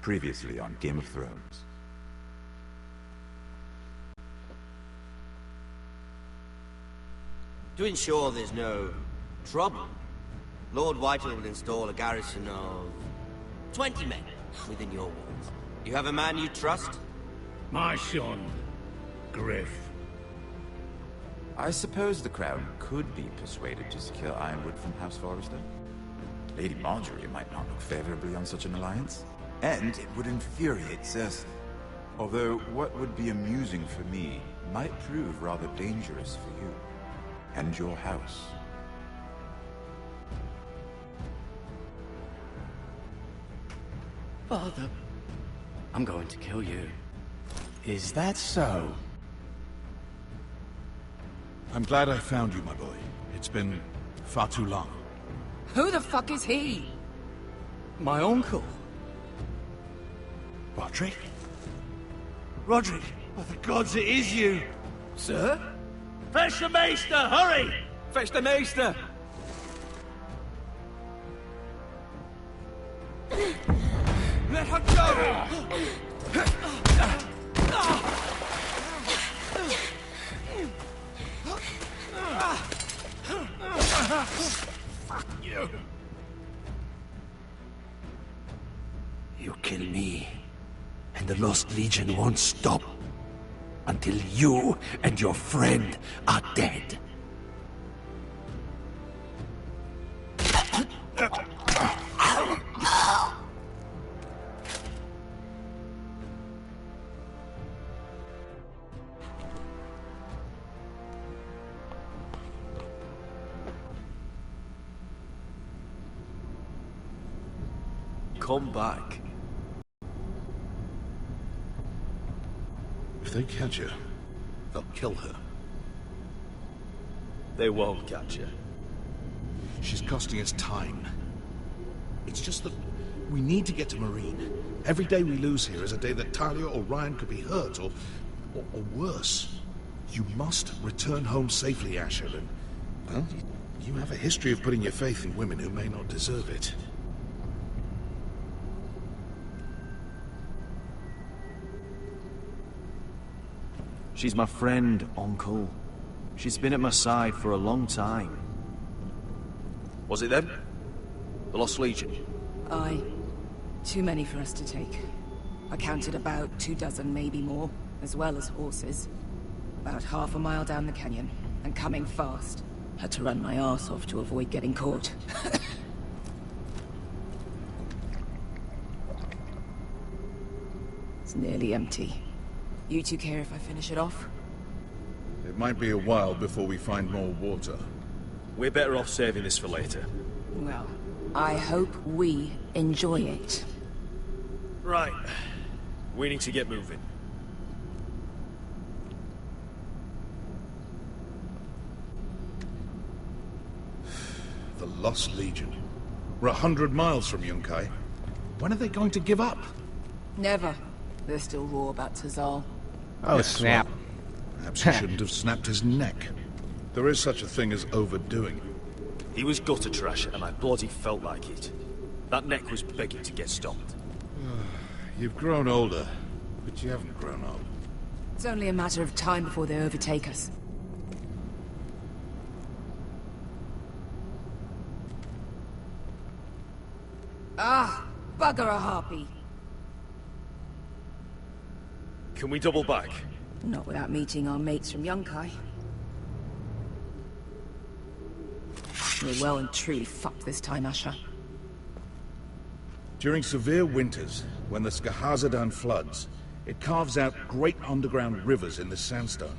Previously on Game of Thrones. To ensure there's no trouble, Lord Whitehall will install a garrison of 20 men within your walls. You have a man you trust? My son, Griff. I suppose the Crown could be persuaded to secure Ironwood from House Forrester. Lady Marjorie might not look favorably on such an alliance. And it would infuriate Cersei. Although what would be amusing for me might prove rather dangerous for you and your house. Father, I'm going to kill you. Is that so? I'm glad I found you, my boy. It's been far too long. Who the fuck is he? My uncle. Roderick? Roderick, by the gods, it is you! Sir? Fetch the Maester, hurry! Fetch the Maester! Let her go! Fuck you! You kill me, and the Lost Legion won't stop until you and your friend are dead. Come back. If they catch her, they'll kill her. They won't catch her. She's costing us time. It's just that we need to get to Marine. Every day we lose here is a day that Talia or Ryan could be hurt, or worse. You must return home safely, Asher, and, well, you have a history of putting your faith in women who may not deserve it. She's my friend, Uncle. She's been at my side for a long time. Was it them? The Lost Legion? Aye. Too many for us to take. I counted about 24, maybe more, as well as horses. About half a mile down the canyon, and coming fast. Had to run my arse off to avoid getting caught. It's nearly empty. You two care if I finish it off? It might be a while before we find more water. We're better off saving this for later. Well, I hope we enjoy it. Right. We need to get moving. The Lost Legion. We're 100 miles from Yunkai. When are they going to give up? Never. They're still raw about Tazal. Oh, Yes, snap. well, perhaps he shouldn't have snapped his neck. There is such a thing as overdoing it. He was gutter trash, and I bloody felt like it. That neck was begging to get stopped. You've grown older, but you haven't grown up. It's only a matter of time before they overtake us. Ah, bugger a harpy. Can we double back? Not without meeting our mates from Yunkai. We're well and truly fucked this time, Asher. During severe winters, when the Skahazadan floods, it carves out great underground rivers in the sandstone.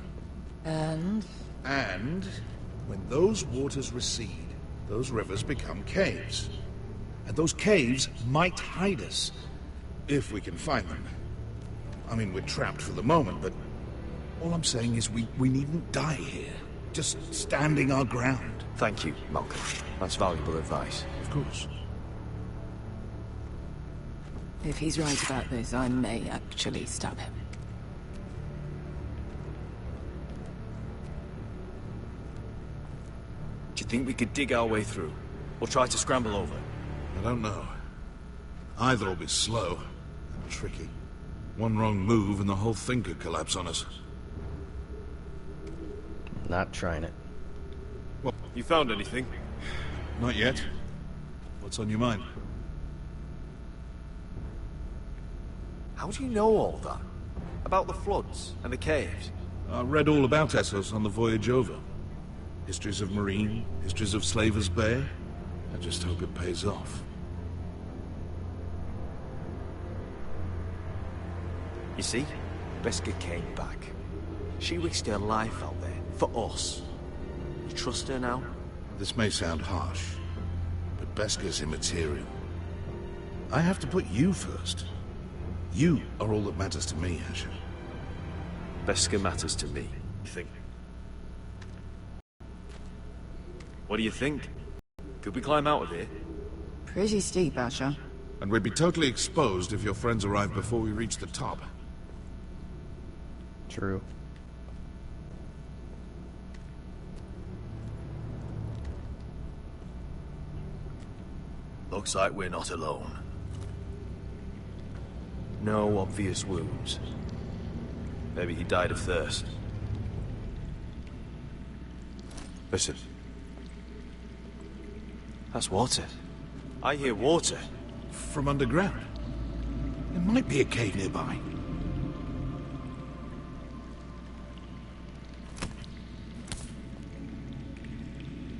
And? And When those waters recede, those rivers become caves. And those caves might hide us, if we can find them. I mean, we're trapped for the moment, but all I'm saying is we needn't die here. Just standing our ground. Thank you, Malcolm. That's valuable advice. Of course. If he's right about this, I may actually stab him. Do you think we could dig our way through? Or try to scramble over? I don't know. Either will be slow and tricky. One wrong move and the whole thing could collapse on us. Not trying it. Well, You found anything? not yet. What's on your mind? How do you know all that? About the floods and the caves? I read all about Essos on the voyage over. Histories of Marine, histories of Slaver's Bay. I just hope it pays off. You see, Beskha came back. She risked her life out there, for us. You trust her now? This may sound harsh, but Beskha's immaterial. I have to put you first. You are all that matters to me, Asher. Beskha matters to me, you think? What do you think? Could we climb out of here? Pretty steep, Asher. And we'd be totally exposed if your friends arrived before we reached the top. True. Looks like we're not alone. No obvious wounds. Maybe he died of thirst. Listen. That's water. I hear water. From underground. There might be a cave nearby.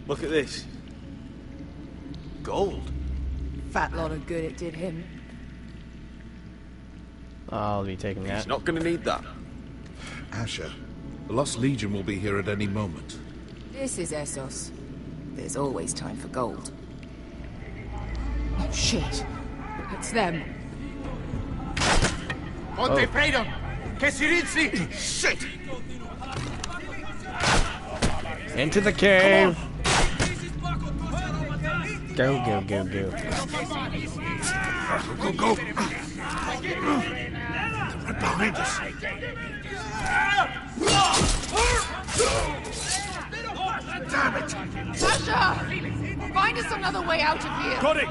Look at this. Gold. Fat lot of good it did him. I'll be taking that. He's not gonna need that. Asher, the Lost Legion will be here at any moment. This is Essos. There's always time for gold. Oh, shit. It's them. Monte Freedom! Che si rizzi! Shit! Into the cave! Go, go, go, go. Go, go! Right behind us. Damn it! Sasha! Find us another way out of here! Got it!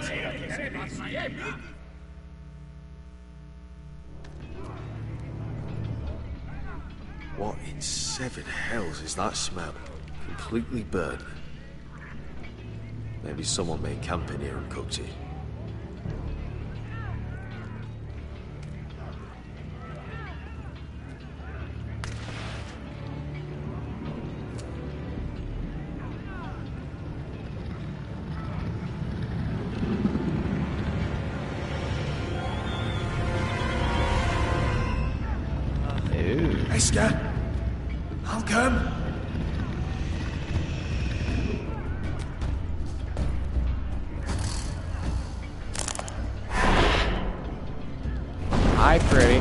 What in seven hells is that smell? Completely burnt. Maybe someone made camp in here and cooked it. Beskha! I'll come! Hi, pretty.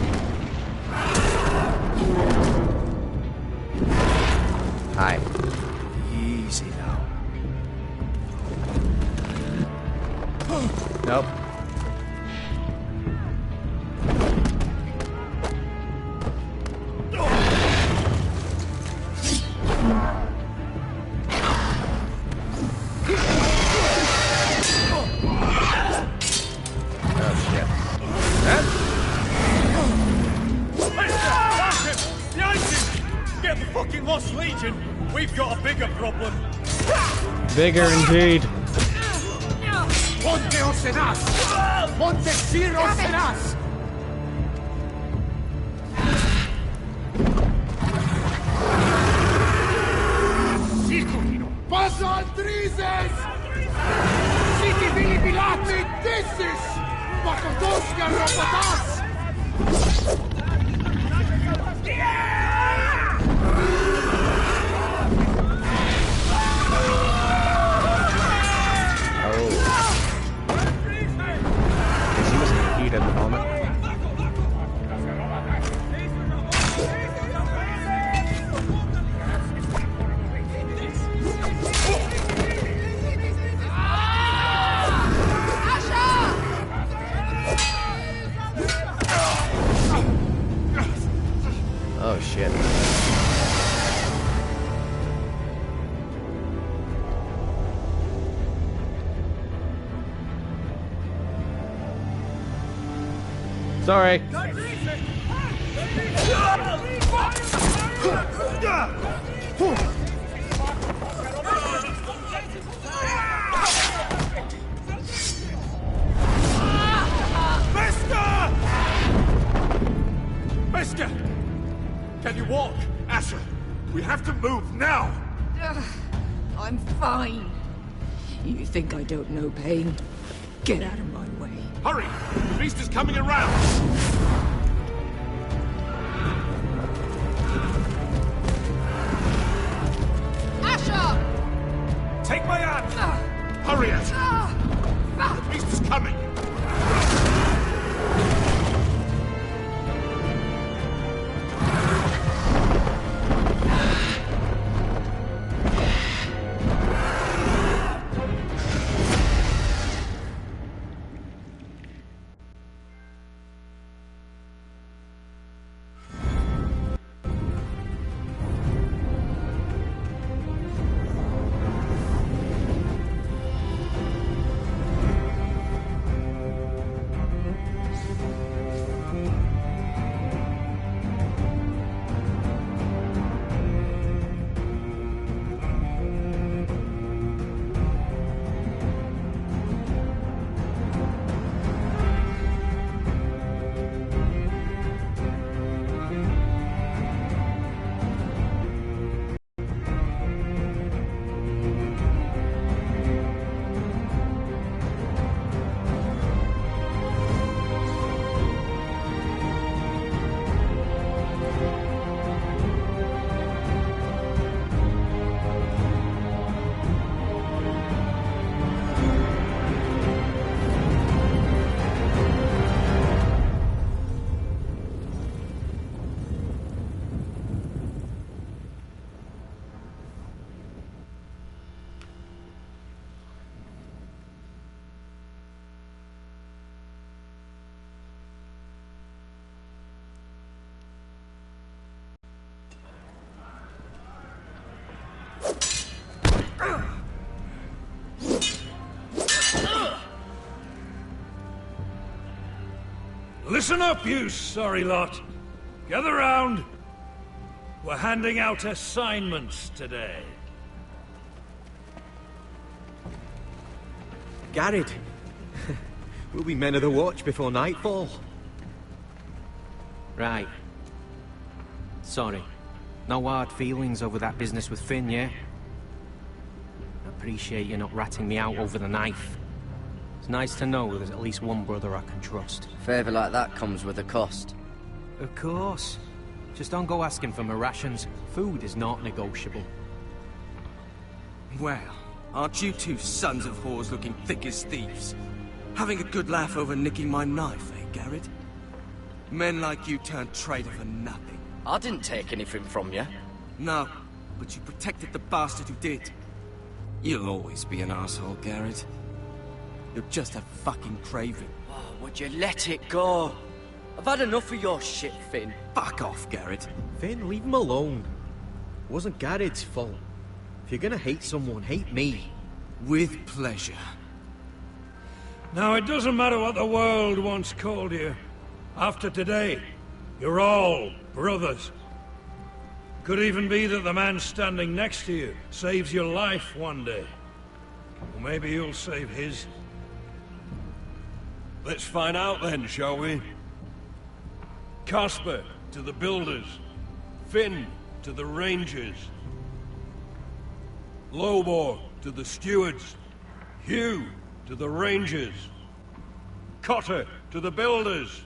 Hi. Easy now. Nope. Lost Legion, we've got a bigger problem. Bigger indeed. Monte Ocenas! Monte Sir Ocenas! Circulino! Paso Altrises! City Vili Pilati! This is Makotoska Robotas! Sorry. Mister! Can you walk? Asher, we have to move now! I'm fine. You think I don't know pain? Get out of my way. Hurry! The beast is coming around! Asher! Take my hand! Hurry, Asher! The beast is coming! Listen up, you sorry lot. Gather round. We're handing out assignments today. Garrett. We'll be men of the watch before nightfall. Right. Sorry. No hard feelings over that business with Finn, yeah? Appreciate you not ratting me out over the knife. It's nice to know there's at least one brother I can trust. Favor like that comes with a cost. Of course. Just don't go asking for my rations. Food is not negotiable. Well, aren't you two sons of whores looking thick as thieves? Having a good laugh over nicking my knife, eh, Garrett? Men like you turn traitor for nothing. I didn't take anything from you. No, but you protected the bastard who did. You'll always be an asshole, Garrett. You're just a fucking craven. Oh, would you let it go? I've had enough of your shit, Finn. Fuck off, Garrett. Finn, leave him alone. It wasn't Garrett's fault. If you're gonna hate someone, hate me. With pleasure. Now, it doesn't matter what the world once called you. After today, you're all brothers. Could even be that the man standing next to you saves your life one day. Or maybe you'll save his. Let's find out then, shall we? Casper to the builders. Finn to the rangers. Lobor to the stewards. Hugh to the rangers. Cotter to the builders.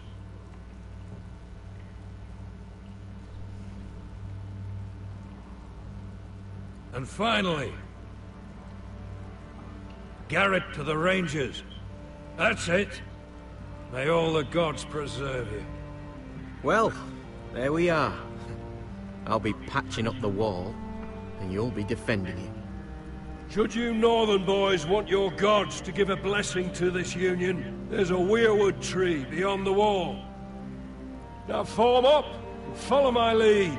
And finally, Garrett to the rangers. That's it. May all the gods preserve you. Well, there we are. I'll be patching up the wall, and you'll be defending it. Should you northern boys want your gods to give a blessing to this union, there's a weirwood tree beyond the wall. Now form up and follow my lead.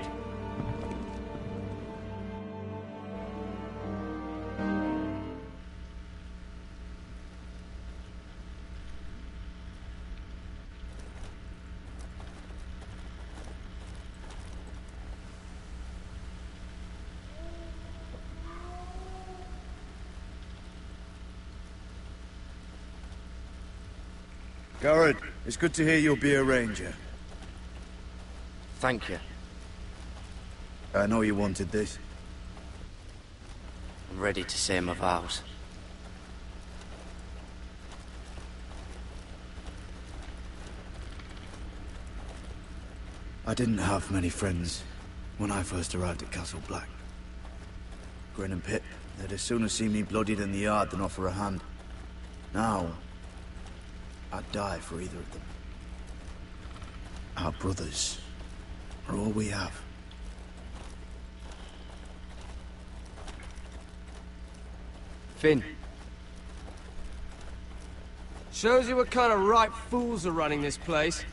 Garrett, it's good to hear you'll be a ranger. Thank you. I know you wanted this. I'm ready to say my vows. I didn't have many friends when I first arrived at Castle Black. Grin and Pip, they'd as soon see me bloodied in the yard than offer a hand. Now, I'd die for either of them. Our brothers are all we have. Finn. Shows you what kind of ripe fools are running this place.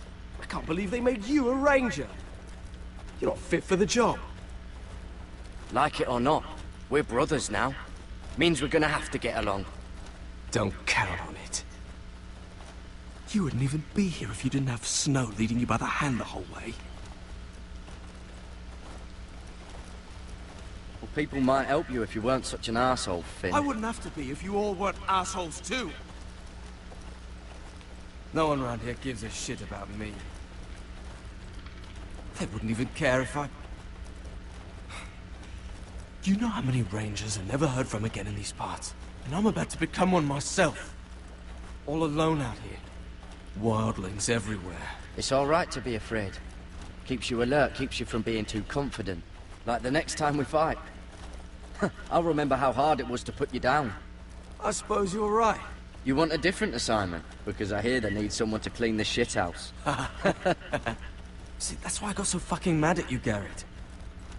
I can't believe they made you a ranger. You're not fit for the job. Like it or not, we're brothers now. Means we're gonna have to get along. Don't count on it. You wouldn't even be here if you didn't have Snow leading you by the hand the whole way. Well, people might help you if you weren't such an arsehole, Finn. I wouldn't have to be if you all weren't assholes too. No one around here gives a shit about me. They wouldn't even care if I... You know how many rangers are never heard from again in these parts? And I'm about to become one myself. All alone out here. Wildlings everywhere. It's all right to be afraid. Keeps you alert, keeps you from being too confident. Like the next time we fight. I'll remember how hard it was to put you down. I suppose you're right. You want a different assignment? Because I hear they need someone to clean the shithouse. See, that's why I got so fucking mad at you, Garrett.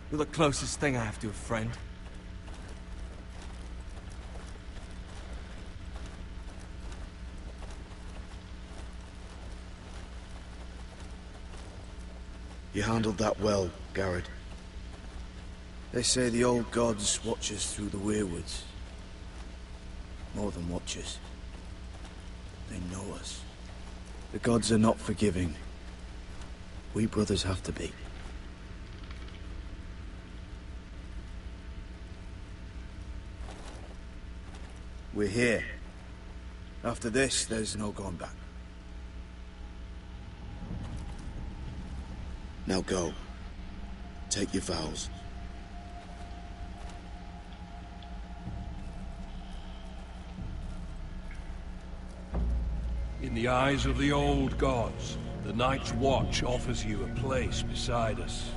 You're the closest thing I have to a friend. You handled that well, Garrett. They say the old gods watch us through the weirwoods. More than watch us. They know us. The gods are not forgiving. We brothers have to be. We're here. After this, there's no going back. Now go. Take your vows. In the eyes of the old gods, the Night's Watch offers you a place beside us.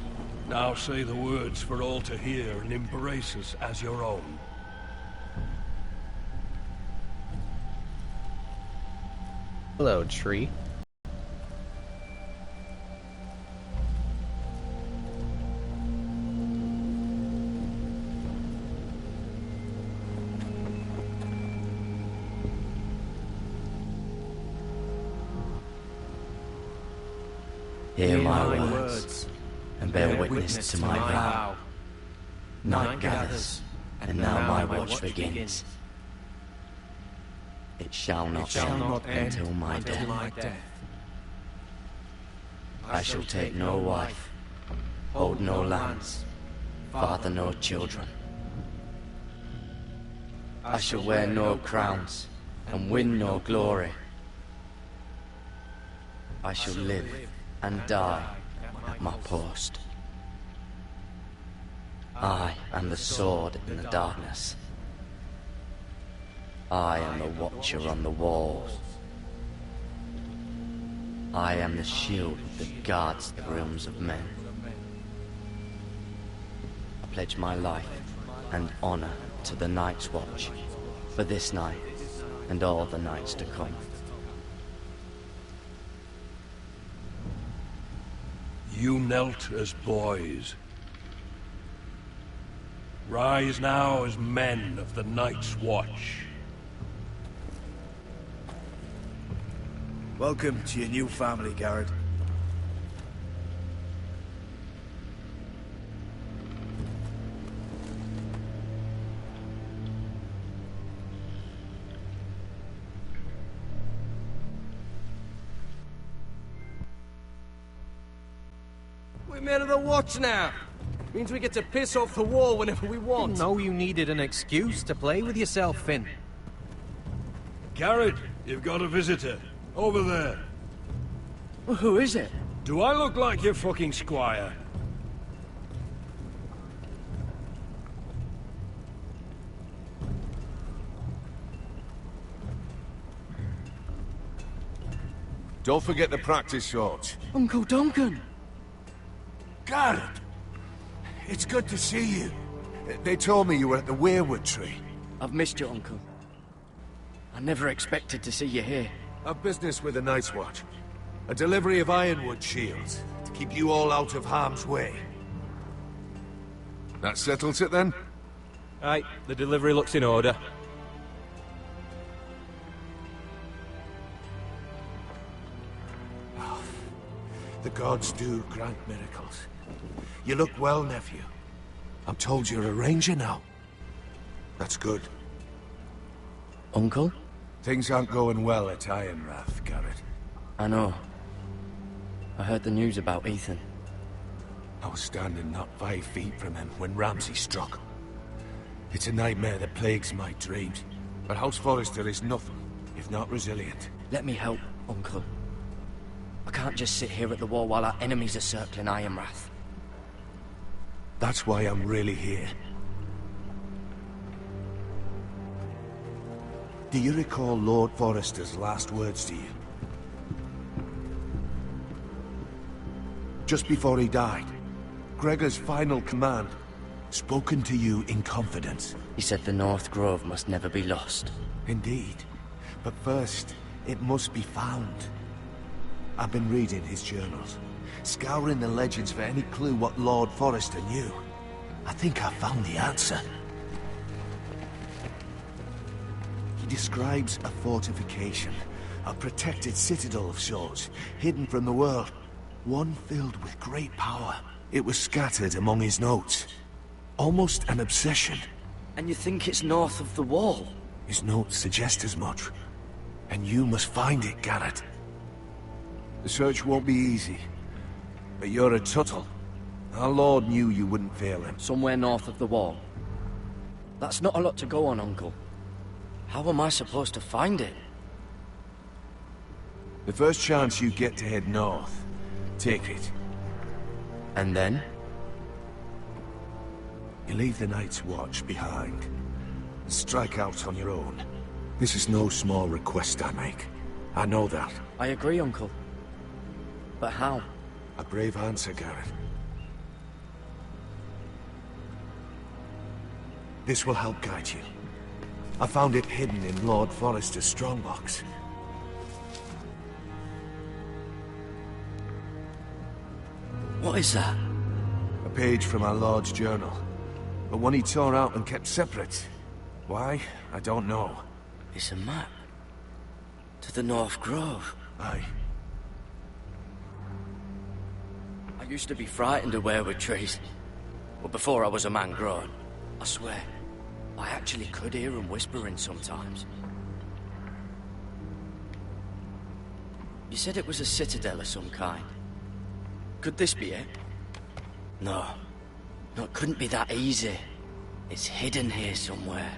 Now say the words for all to hear and embrace us as your own. Hello, tree. Hear my words, and bear witness to my vow. Night gathers, and now my watch begins. It shall not end until my death. I shall take no wife, hold no lands, father no children. I shall wear no crowns, and win no glory. I shall live and die at my post. I am the sword in the darkness. I am the watcher on the walls. I am the shield that guards the realms of men. I pledge my life and honor to the Night's Watch for this night and all the nights to come. You knelt as boys. Rise now as men of the Night's Watch. Welcome to your new family, Garrett. We're men of the Watch now. Means we get to piss off the wall whenever we want. Didn't know you needed an excuse to play with yourself, Finn. Garrett, you've got a visitor. Over there. Well, who is it? Do I look like your fucking squire? Don't forget the practice shots. Uncle Duncan! Garrett! It's good to see you. They told me you were at the weirwood tree. I've missed you, Uncle. I never expected to see you here. I've business with the Night's Watch. A delivery of ironwood shields to keep you all out of harm's way. That settles it then? Aye, the delivery looks in order. The gods do grant miracles. You look well, nephew. I'm told you're a ranger now. That's good. Uncle? Things aren't going well at Ironrath, Garrett. I know. I heard the news about Ethan. I was standing not 5 feet from him when Ramsay struck. It's a nightmare that plagues my dreams. But House Forrester is nothing, if not resilient. Let me help, Uncle. I can't just sit here at the wall while our enemies are circling Ironrath. That's why I'm really here. Do you recall Lord Forrester's last words to you? Just before he died, Gregor's final command, spoken to you in confidence. He said the North Grove must never be lost. Indeed. But first, it must be found. I've been reading his journals, scouring the legends for any clue what Lord Forrester knew. I think I found the answer. He describes a fortification, a protected citadel of sorts, hidden from the world, one filled with great power. It was scattered among his notes, almost an obsession. And you think it's north of the wall? His notes suggest as much, and you must find it, Garrett. The search won't be easy, but you're a Tuttle. Our Lord knew you wouldn't fail him. Somewhere north of the wall. That's not a lot to go on, Uncle. How am I supposed to find it? The first chance you get to head north, take it. And then? You leave the Night's Watch behind, and strike out on your own. This is no small request I make. I know that. I agree, Uncle. But how? A brave answer, Garrett. This will help guide you. I found it hidden in Lord Forrester's strongbox. What is that? A page from our Lord's journal. But one he tore out and kept separate. Why? I don't know. It's a map. To the North Grove. Aye. I used to be frightened of weirwood trees. But before I was a man grown, I swear, I actually could hear them whispering sometimes. You said it was a citadel of some kind. Could this be it? No. No, it couldn't be that easy. It's hidden here somewhere.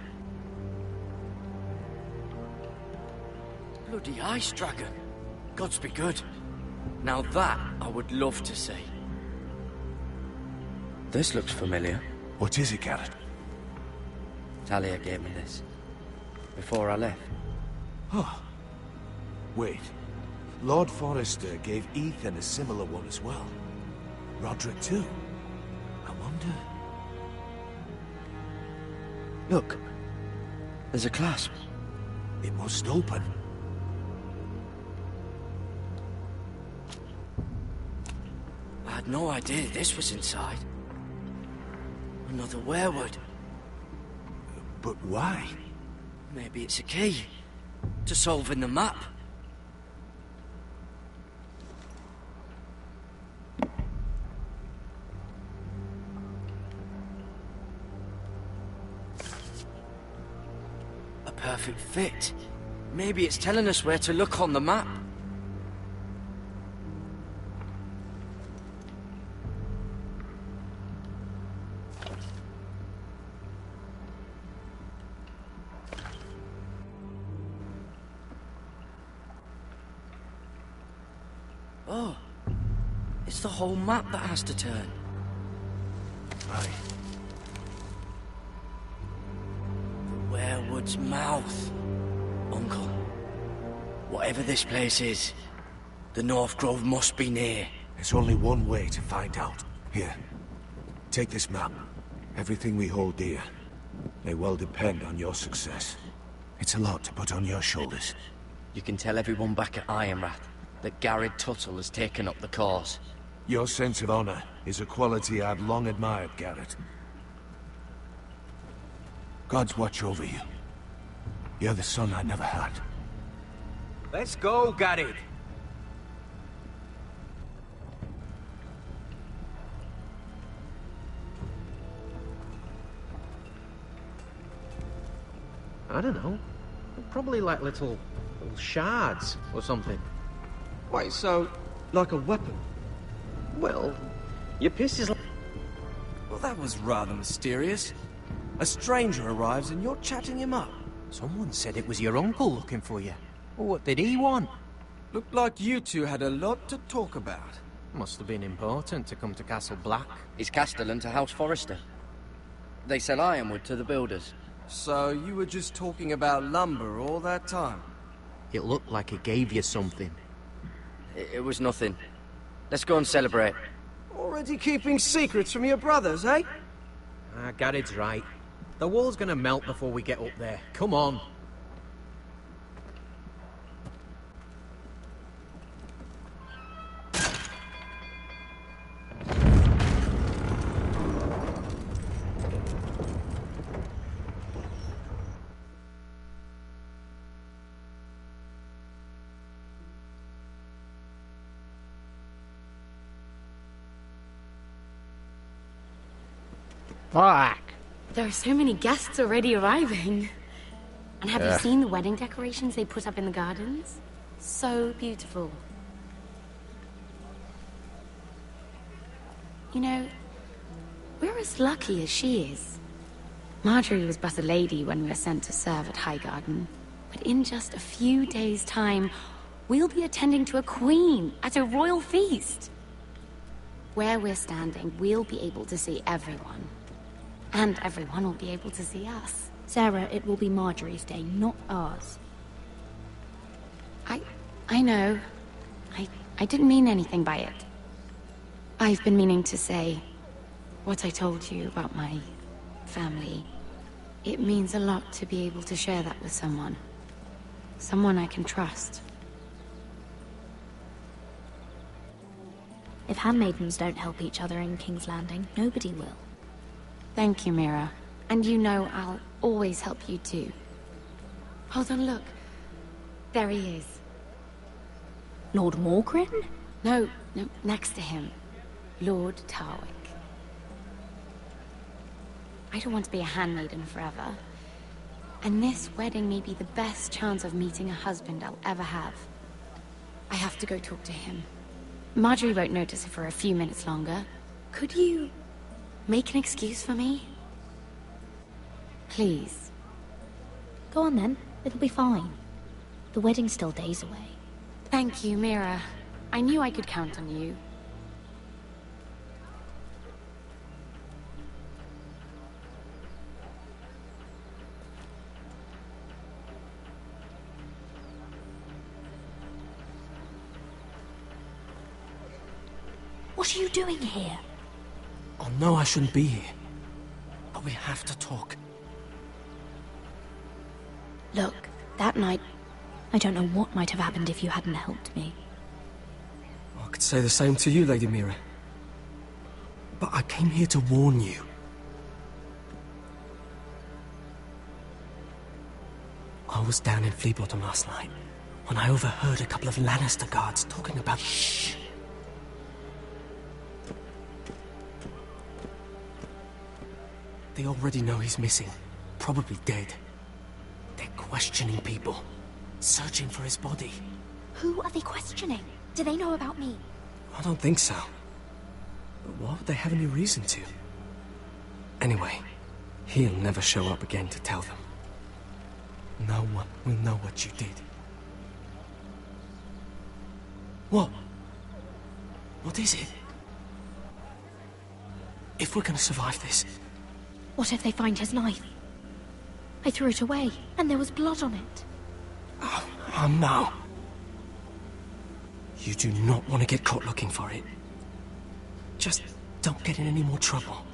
Bloody ice dragon. Gods be good. Now that I would love to see. This looks familiar. What is it, Garrett? Talia gave me this. Before I left. Oh. Wait. Lord Forrester gave Ethan a similar one as well. Roderick too. I wonder... Look. There's a clasp. It must open. I had no idea this was inside. Another weirwood. But why? Maybe it's a key. To solving the map. A perfect fit. Maybe it's telling us where to look on the map. Oh, it's the whole map that has to turn. Aye. The Werewood's mouth. Uncle, whatever this place is, the North Grove must be near. There's only one way to find out. Here, take this map. Everything we hold dear may well depend on your success. It's a lot to put on your shoulders. You can tell everyone back at Ironrath that Garrett Tuttle has taken up the cause. Your sense of honor is a quality I've long admired, Garrett. God's watch over you. You're the son I never had. Let's go, Garrett. I don't know. Probably like little shards or something. Wait, so, like a weapon? Well, your piss is like... Well, that was rather mysterious. A stranger arrives and you're chatting him up. Someone said it was your uncle looking for you. What did he want? Looked like you two had a lot to talk about. Must have been important to come to Castle Black. It's Castellan to House Forrester. They sell ironwood to the builders. So you were just talking about lumber all that time? It looked like he gave you something. It was nothing. Let's go and celebrate. Already keeping secrets from your brothers, eh? Garrett's right. The wall's gonna melt before we get up there. Come on. Fuck. There are so many guests already arriving. And have you seen the wedding decorations they put up in the gardens? So beautiful. You know, we're as lucky as she is. Marjorie was but a lady when we were sent to serve at Highgarden. But in just a few days' time, we'll be attending to a queen at a royal feast. Where we're standing, we'll be able to see everyone. And everyone will be able to see us. Sarah, it will be Marjorie's day, not ours. I know. I didn't mean anything by it. I've been meaning to say what I told you about my family. It means a lot to be able to share that with someone. Someone I can trust. If handmaidens don't help each other in King's Landing, nobody will. Thank you, Mira. And you know I'll always help you too. Hold on, look. There he is. Lord Morgrin? No, next to him. Lord Tarwick. I don't want to be a handmaiden forever. And this wedding may be the best chance of meeting a husband I'll ever have. I have to go talk to him. Marjorie won't notice it for a few minutes longer. Could you make an excuse for me? Please. Go on then. It'll be fine. The wedding's still days away. Thank you, Mira. I knew I could count on you. What are you doing here? Oh no, I shouldn't be here. But we have to talk. Look, that night, I don't know what might have happened if you hadn't helped me. I could say the same to you, Lady Mira. But I came here to warn you. I was down in Fleabottom last night when I overheard a couple of Lannister guards talking about... Shh! They already know he's missing. Probably dead. They're questioning people. Searching for his body. Who are they questioning? Do they know about me? I don't think so. But why would they have any reason to? Anyway, he'll never show up again to tell them. No one will know what you did. What? What is it? If we're gonna survive this... What if they find his knife? I threw it away, and there was blood on it. Oh no. You do not want to get caught looking for it. Just don't get in any more trouble.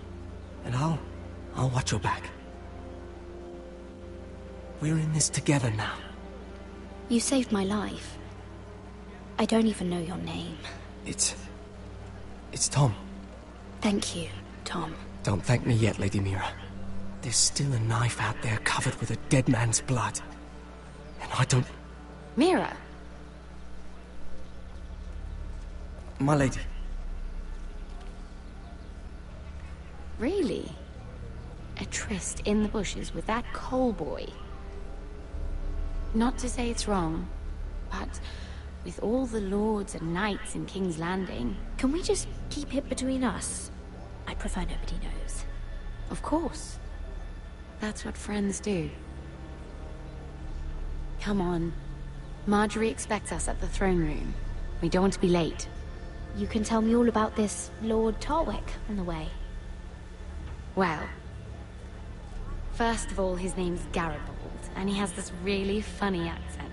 And I'll watch your back. We're in this together now. You saved my life. I don't even know your name. It's Tom. Thank you, Tom. Don't thank me yet, Lady Mira. There's still a knife out there covered with a dead man's blood. And I don't... Mira! My lady. Really? A tryst in the bushes with that coal boy? Not to say it's wrong, but with all the lords and knights in King's Landing... Can we just keep it between us? I prefer nobody knows. Of course. That's what friends do. Come on. Marjorie expects us at the throne room. We don't want to be late. You can tell me all about this Lord Tarwick on the way. Well... First of all, his name's Garibaldi, and he has this really funny accent.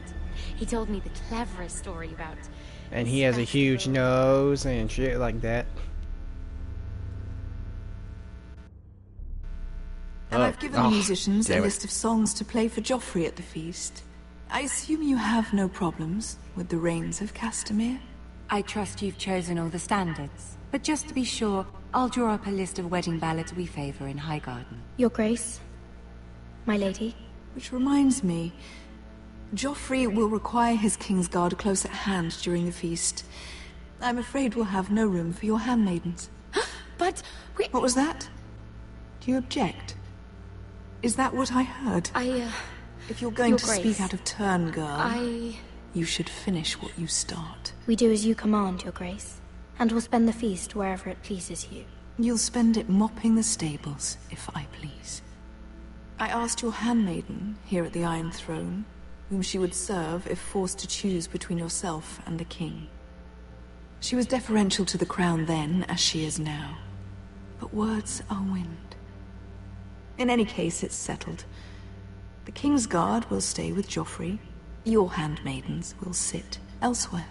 He told me the cleverest story about... And he has a huge nose and shit like that. And I've given the musicians a list of songs to play for Joffrey at the feast. I assume you have no problems with the Rains of Castamere? I trust you've chosen all the standards. But just to be sure, I'll draw up a list of wedding ballads we favor in Highgarden. Your Grace, my lady. Which reminds me, Joffrey will require his Kingsguard close at hand during the feast. I'm afraid we'll have no room for your handmaidens. But what was that? Do you object? Is that what I heard? If you're going to speak out of turn, girl, you should finish what you start. We do as you command, Your Grace, and we'll spend the feast wherever it pleases you. You'll spend it mopping the stables, if I please. I asked your handmaiden, here at the Iron Throne, whom she would serve if forced to choose between yourself and the king. She was deferential to the crown then, as she is now. But words are wind. In any case, it's settled. The Kingsguard will stay with Joffrey. Your handmaidens will sit elsewhere.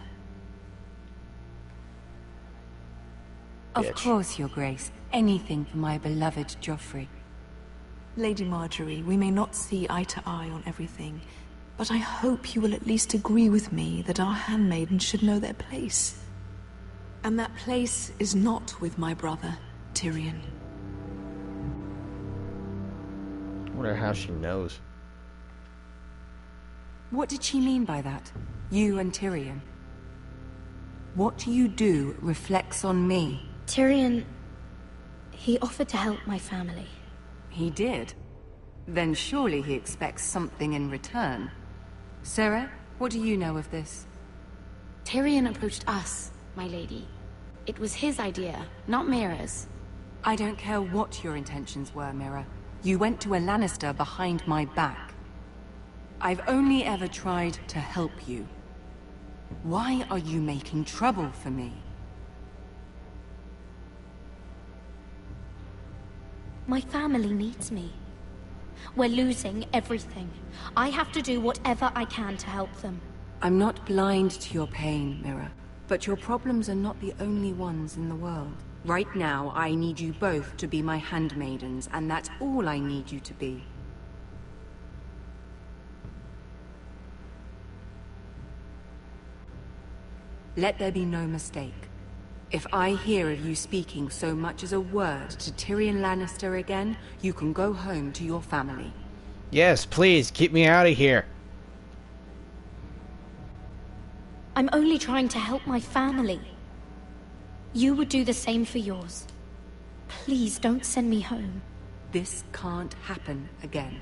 Of course, Your Grace. Anything for my beloved Joffrey. Lady Marjorie, we may not see eye to eye on everything, but I hope you will at least agree with me that our handmaidens should know their place. And that place is not with my brother, Tyrion. I wonder how she knows. What did she mean by that? You and Tyrion? What you do reflects on me. Tyrion... he offered to help my family. He did? Then surely he expects something in return. Sarah, what do you know of this? Tyrion approached us, my lady. It was his idea, not Mira's. I don't care what your intentions were, Mira. You went to a Lannister behind my back. I've only ever tried to help you. Why are you making trouble for me? My family needs me. We're losing everything. I have to do whatever I can to help them. I'm not blind to your pain, Mira. But your problems are not the only ones in the world. Right now, I need you both to be my handmaidens, and that's all I need you to be. Let there be no mistake. If I hear of you speaking so much as a word to Tyrion Lannister again, you can go home to your family. Yes, please, keep me out of here. I'm only trying to help my family. You would do the same for yours. Please don't send me home. This can't happen again.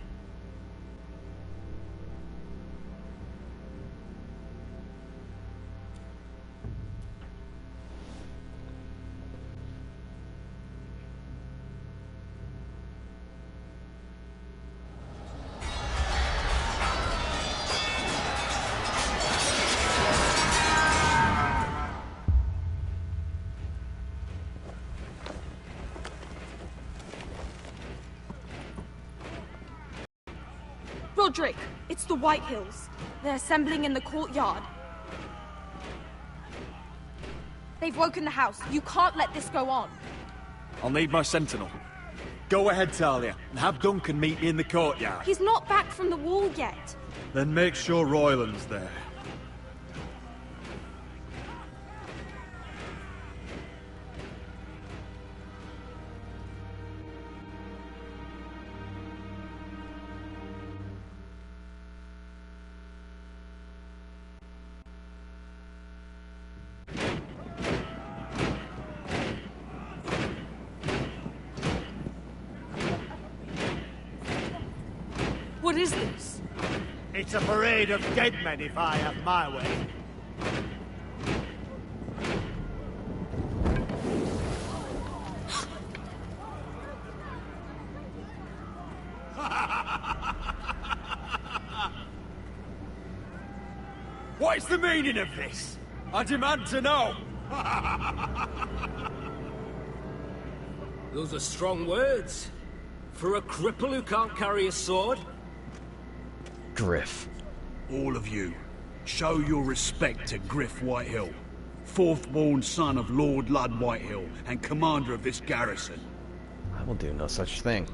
Roderick, it's the Whitehills. They're assembling in the courtyard. They've woken the house. You can't let this go on. I'll need my sentinel. Go ahead, Talia, and have Duncan meet me in the courtyard. He's not back from the wall yet. Then make sure Royland's there. What is this? It's a parade of dead men if I have my way. What is the meaning of this? I demand to know! Those are strong words. For a cripple who can't carry a sword? Griff. All of you, show your respect to Griff Whitehill, fourth-born son of Lord Lud Whitehill and commander of this garrison. I will do no such thing.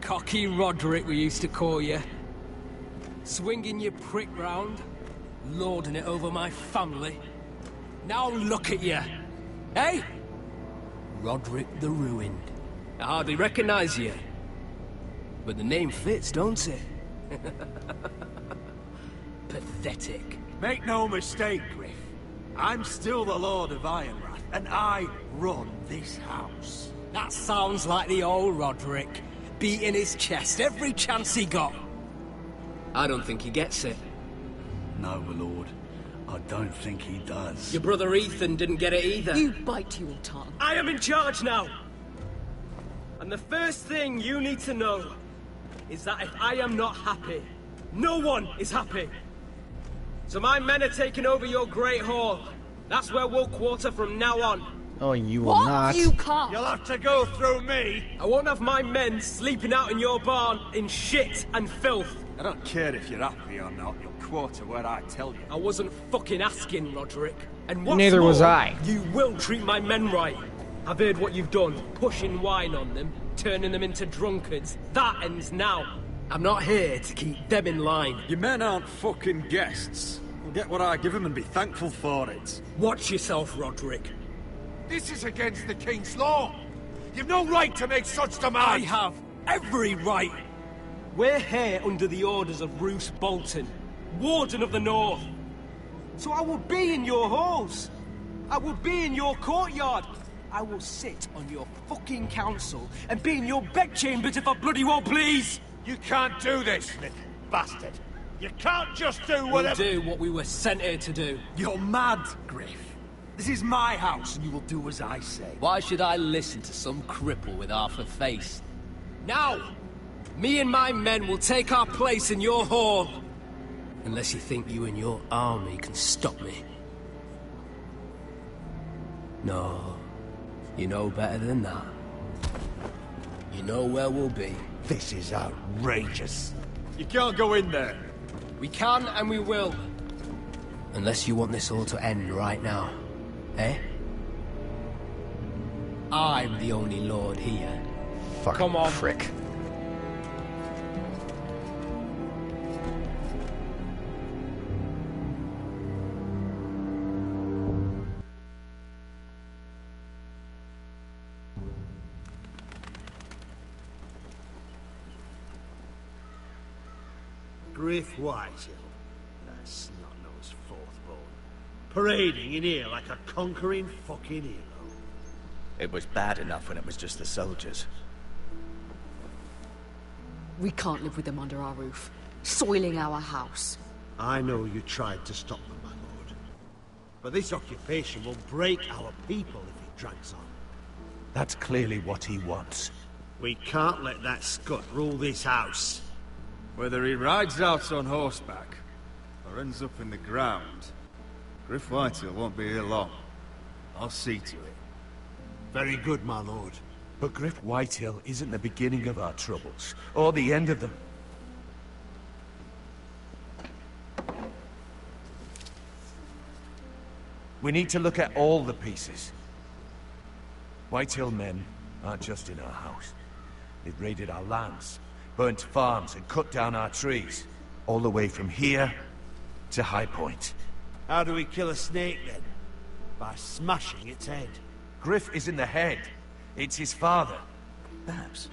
Cocky Roderick, we used to call you. Swinging your prick round, lording it over my family. Now look at you. Hey? Roderick the Ruined. I hardly recognize you. But the name fits, don't it? Pathetic. Make no mistake, Griff. I'm still the Lord of Ironrath, and I run this house. That sounds like the old Roderick, beating his chest every chance he got. I don't think he gets it. No, my lord. I don't think he does. Your brother Ethan didn't get it either. You bite your tongue. I am in charge now! And the first thing you need to know is that if I am not happy, no one is happy. So my men are taking over your Great Hall. That's where we'll quarter from now on. Oh, you will not. You can't. You'll have to go through me. I won't have my men sleeping out in your barn in shit and filth. I don't care if you're happy or not, you'll quarter where I tell you. I wasn't fucking asking, Roderick. And what's Neither more, was I. You will treat my men right. I've heard what you've done, pushing wine on them, turning them into drunkards. That ends now. I'm not here to keep them in line. Your men aren't fucking guests. They'll get what I give them and be thankful for it. Watch yourself, Roderick. This is against the King's law. You've no right to make such demands. I have every right. We're here under the orders of Roose Bolton, Warden of the North. So I will be in your halls. I will be in your courtyard. I will sit on your fucking council and be in your bedchambers if I bloody well please. You can't do this, little bastard. You can't just do whatever... We'll do what we were sent here to do. You're mad, Griff. This is my house, and you will do as I say. Why should I listen to some cripple with half a face? Now, me and my men will take our place in your hall. Unless you think you and your army can stop me. No, you know better than that. You know where we'll be. This is outrageous. You can't go in there. We can and we will. Unless you want this all to end right now. Eh? I'm the only lord here. Fucking Come on. prick. Griff Whitehill. That snot-nosed fourth-born. Parading in here like a conquering fucking hero. It was bad enough when it was just the soldiers. We can't live with them under our roof, soiling our house. I know you tried to stop them, my lord. But this occupation will break our people if it drags on. That's clearly what he wants. We can't let that scut rule this house. Whether he rides out on horseback, or ends up in the ground, Griff Whitehill won't be here long. I'll see to it. Very good, my lord. But Griff Whitehill isn't the beginning of our troubles, or the end of them. We need to look at all the pieces. Whitehill men aren't just in our house. They've raided our lands, burnt farms, and cut down our trees. All the way from here to High Point. How do we kill a snake, then? By smashing its head. Griff isn't the head. It's his father. Perhaps.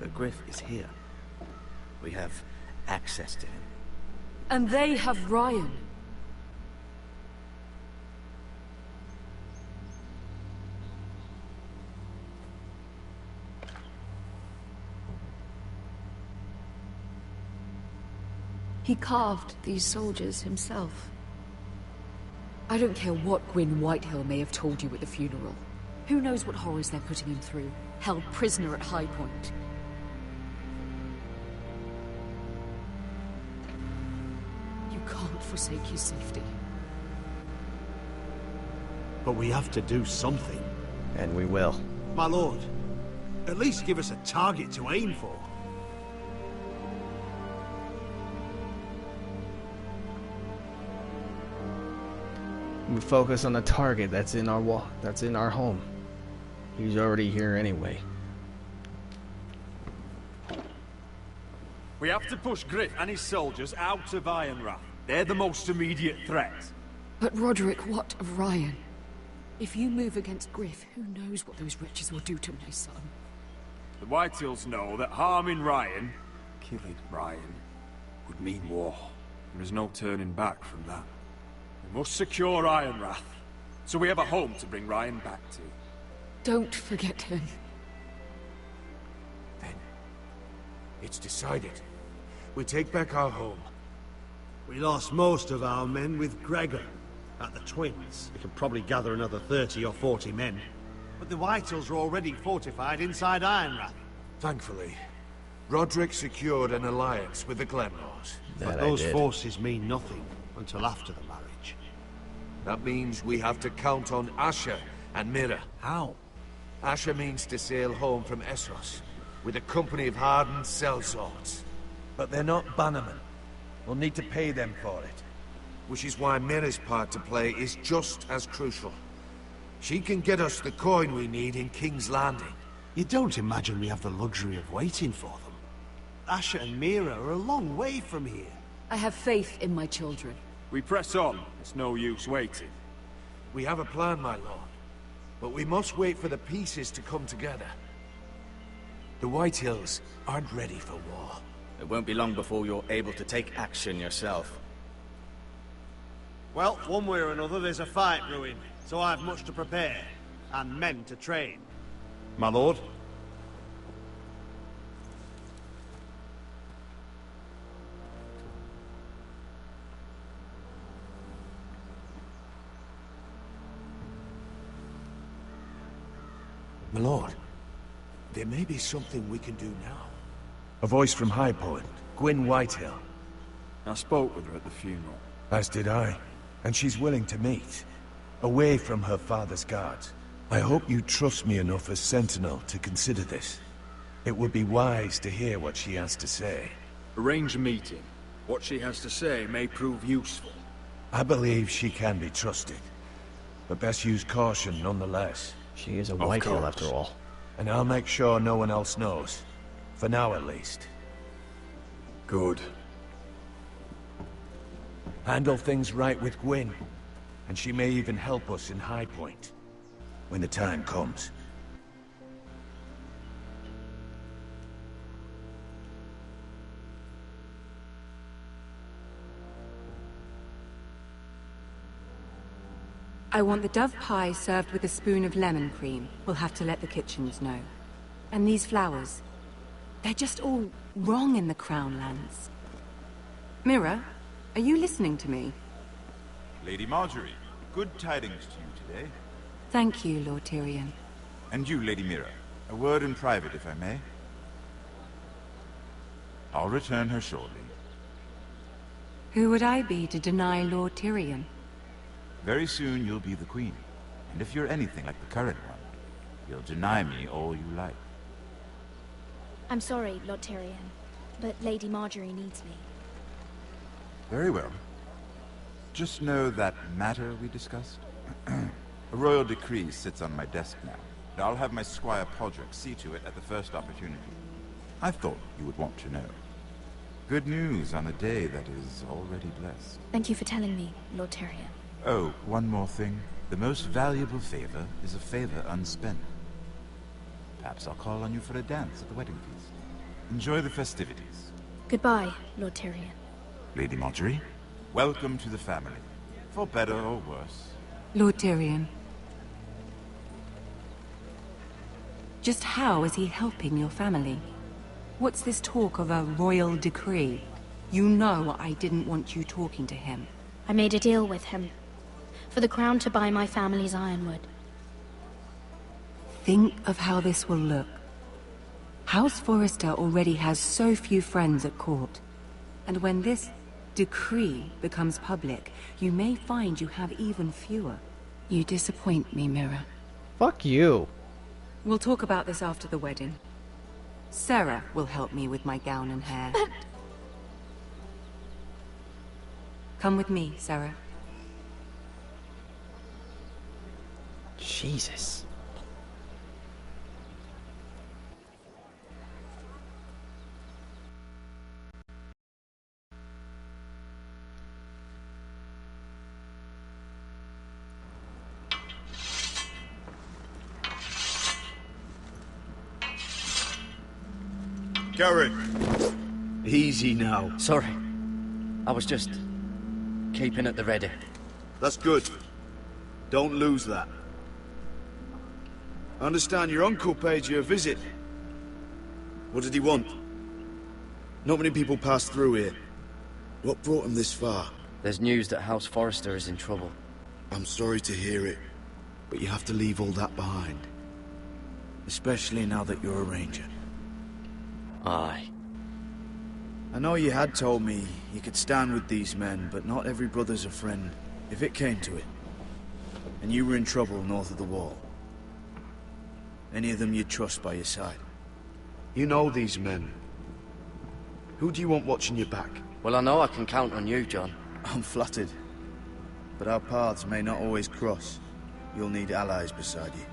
But Griff is here. We have access to him. And they have Ryan. He carved these soldiers himself. I don't care what Gwyn Whitehill may have told you at the funeral. Who knows what horrors they're putting him through, held prisoner at High Point. You can't forsake his safety. But we have to do something. And we will. My lord, at least give us a target to aim for. We focus on the target that's in our wall, that's in our home. He's already here anyway. We have to push Griff and his soldiers out of Ironrath. They're the most immediate threat. But Roderick, what of Ryan? If you move against Griff, who knows what those wretches will do to my son? The Whitehills know that harming Ryan, killing Ryan, would mean war. There is no turning back from that. We must secure Ironrath, so we have a home to bring Ryan back to. Don't forget him. Then, it's decided. We take back our home. We lost most of our men with Gregor at the Twins. We can probably gather another 30 or 40 men. But the Whitehills are already fortified inside Ironrath. Thankfully, Roderick secured an alliance with the Glenmores. But those forces mean nothing until after the marriage. That means we have to count on Asher and Mira. How? Asher means to sail home from Essos with a company of hardened sellswords. But they're not bannermen. We'll need to pay them for it. Which is why Mira's part to play is just as crucial. She can get us the coin we need in King's Landing. You don't imagine we have the luxury of waiting for them? Asher and Mira are a long way from here. I have faith in my children. We press on. It's no use waiting. We have a plan, my lord. But we must wait for the pieces to come together. The Whitehills aren't ready for war. It won't be long before you're able to take action yourself. Well, one way or another, there's a fight brewing, so I have much to prepare, and men to train. My lord? My lord, there may be something we can do now. A voice from High Point, Gwyn Whitehill. I spoke with her at the funeral. As did I. And she's willing to meet. Away from her father's guards. I hope you trust me enough as Sentinel to consider this. It would be wise to hear what she has to say. Arrange a meeting. What she has to say may prove useful. I believe she can be trusted. But best use caution nonetheless. She is a Whitehill after all. And I'll make sure no one else knows. For now at least. Good. Handle things right with Gwyn. And she may even help us in High Point. When the time comes. I want the dove pie served with a spoon of lemon cream. We'll have to let the kitchens know. And these flowers. They're just all wrong in the Crown lands. Mira, are you listening to me? Lady Marjorie, good tidings to you today. Thank you, Lord Tyrion. And you, Lady Mira. A word in private, if I may. I'll return her shortly. Who would I be to deny Lord Tyrion? Very soon you'll be the queen. And if you're anything like the current one, you'll deny me all you like. I'm sorry, Lord Tyrion, but Lady Marjorie needs me. Very well. Just know that matter we discussed? A royal decree sits on my desk now, and I'll have my squire Podrick see to it at the first opportunity. I thought you would want to know. Good news on a day that is already blessed. Thank you for telling me, Lord Tyrion. Oh, one more thing. The most valuable favor is a favor unspent. Perhaps I'll call on you for a dance at the wedding feast. Enjoy the festivities. Goodbye, Lord Tyrion. Lady Marjorie, welcome to the family. For better or worse. Lord Tyrion. Just how is he helping your family? What's this talk of a royal decree? You know I didn't want you talking to him. I made a deal with him. For the crown to buy my family's ironwood. Think of how this will look. House Forrester already has so few friends at court. And when this decree becomes public, you may find you have even fewer. You disappoint me, Mira. Fuck you. We'll talk about this after the wedding. Sarah will help me with my gown and hair. Come with me, Sarah. Jesus. Garrett! Easy now. Sorry. I was just keeping at the ready. That's good. Don't lose that. I understand your uncle paid you a visit. What did he want? Not many people pass through here. What brought him this far? There's news that House Forrester is in trouble. I'm sorry to hear it, but you have to leave all that behind. Especially now that you're a ranger. Aye. I know you had told me you could stand with these men, but not every brother's a friend, if it came to it. And you were in trouble north of the wall. Any of them you'd trust by your side. You know these men. Who do you want watching your back? Well, I know I can count on you, John. I'm flattered. But our paths may not always cross. You'll need allies beside you.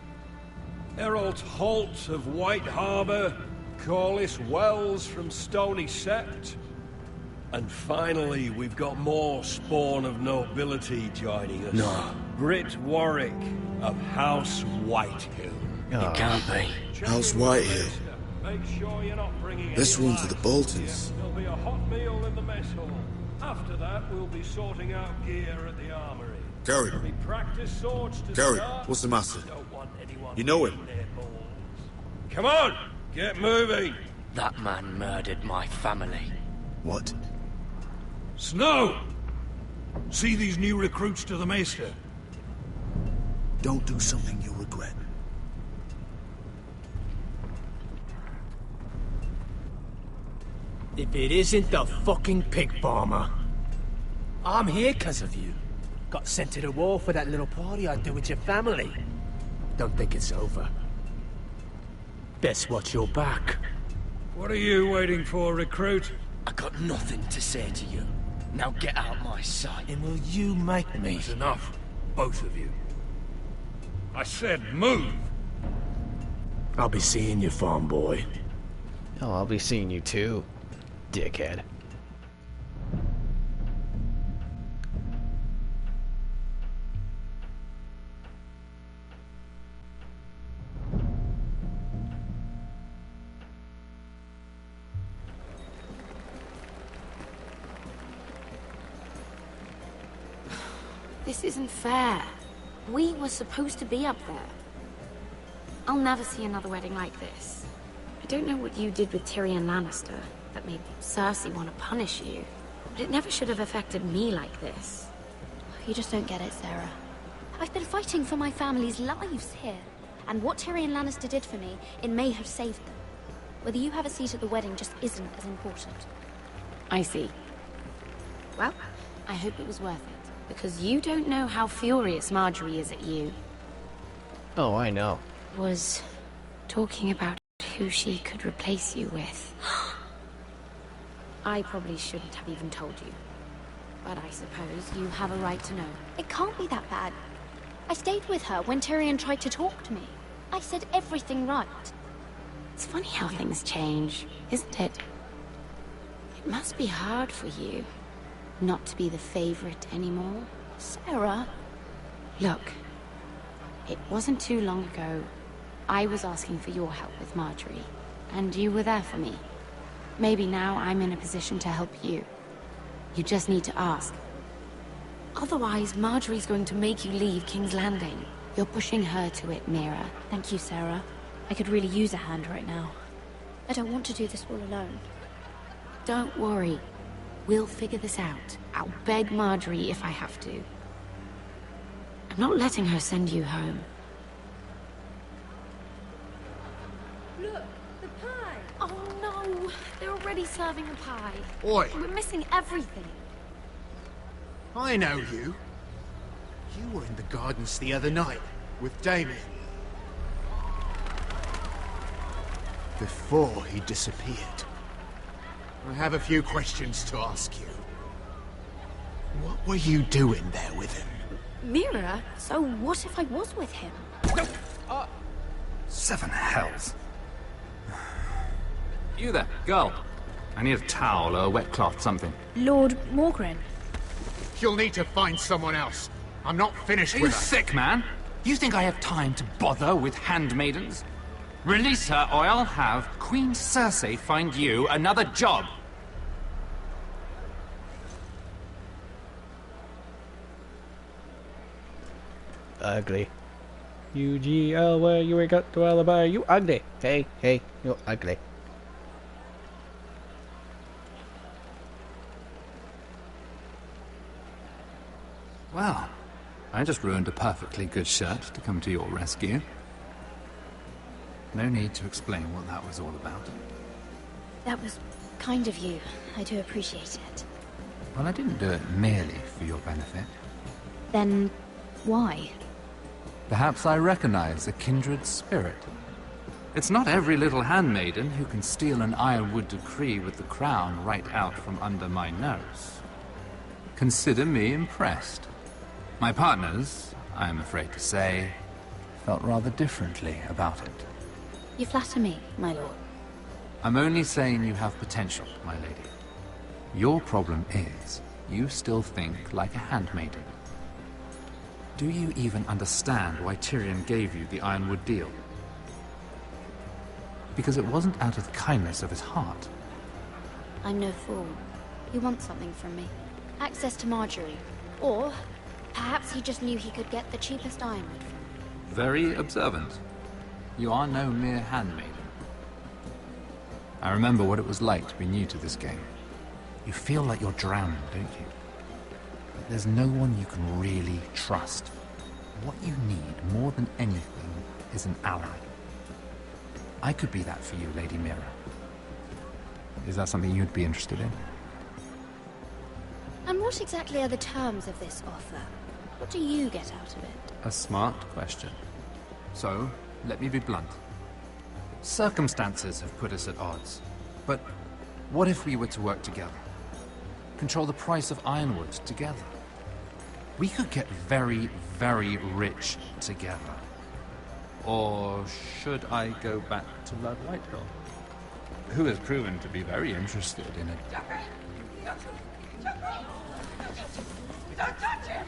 Herald Holt of White Harbour, Corliss Wells from Stony Sept. And finally, we've got more spawn of nobility joining us. No. Britt Warwick of House Whitehill. It can't be. House Whitehill. Make sure you're not bringing This anyone one's for the Boltons. There'll be a hot meal in the mess hall. After that, we'll be sorting out gear at the armory. Gary. There'll be practice swords to Gary, start. what's the matter? Don't want anyone You know him? getting their balls. Come on, get moving. That man murdered my family. What? Snow! See these new recruits to the Maester? Don't do something you'll regret. If it isn't the fucking pig farmer. I'm here because of you. Got sent to the war for that little party I do with your family. Don't think it's over. Best watch your back. What are you waiting for, recruit? I got nothing to say to you. Now get out my sight. And will you make me? That's enough, both of you. I said move! I'll be seeing you, farm boy. Oh, I'll be seeing you too, dickhead. This isn't fair. We were supposed to be up there. I'll never see another wedding like this. I don't know what you did with Tyrion Lannister that made Cersei want to punish you, but it never should have affected me like this. You just don't get it, Sarah. I've been fighting for my family's lives here, and what Tyrion Lannister did for me, it may have saved them. Whether you have a seat at the wedding just isn't as important. I see. Well, I hope it was worth it. Because you don't know how furious Marjorie is at you. Oh, I know. Was talking about who she could replace you with. I probably shouldn't have even told you. But I suppose you have a right to know. It can't be that bad. I stayed with her when Tyrion tried to talk to me. I said everything right. It's funny how things change, isn't it? It must be hard for you, not to be the favorite anymore. Sarah? Look, it wasn't too long ago I was asking for your help with Marjorie, and you were there for me. Maybe now I'm in a position to help you. You just need to ask. Otherwise, Marjorie's going to make you leave King's Landing. You're pushing her to it, Mira. Thank you, Sarah. I could really use a hand right now. I don't want to do this all alone. Don't worry. We'll figure this out. I'll beg Marjorie if I have to. I'm not letting her send you home. Look, the pie! Oh no! They're already serving the pie. Oi! We're missing everything. I know you. You were in the gardens the other night, with Damien. Before he disappeared. I have a few questions to ask you. What were you doing there with him? Mira? So what if I was with him? Seven hells. You there, girl. I need a towel or a wet cloth, something. Lord Morgren. You'll need to find someone else. I'm not finished Are with you her. sick, man? You think I have time to bother with handmaidens? Release her, or I'll have Queen Cersei find you another job. Ugly. UGL, where you got to alibi? You ugly. Hey, you ugly. Well, I just ruined a perfectly good shirt to come to your rescue. No need to explain what that was all about. That was kind of you. I do appreciate it. Well, I didn't do it merely for your benefit. Then, why? Perhaps I recognize a kindred spirit. It's not every little handmaiden who can steal an ironwood decree with the crown right out from under my nose. Consider me impressed. My partners, I am afraid to say, felt rather differently about it. You flatter me, my lord. I'm only saying you have potential, my lady. Your problem is, you still think like a handmaiden. Do you even understand why Tyrion gave you the Ironwood deal? Because it wasn't out of the kindness of his heart. I'm no fool. He wants something from me. Access to Marjorie. Or, perhaps he just knew he could get the cheapest ironwood from me. Very observant. You are no mere handmaiden. I remember what it was like to be new to this game. You feel like you're drowning, don't you? But there's no one you can really trust. What you need, more than anything, is an ally. I could be that for you, Lady Mira. Is that something you'd be interested in? And what exactly are the terms of this offer? What do you get out of it? A smart question. So, let me be blunt. Circumstances have put us at odds. But what if we were to work together? Control the price of ironwood together? We could get very, very rich together. Or should I go back to Lord Whitehill, who has proven to be very interested in it? Don't touch him!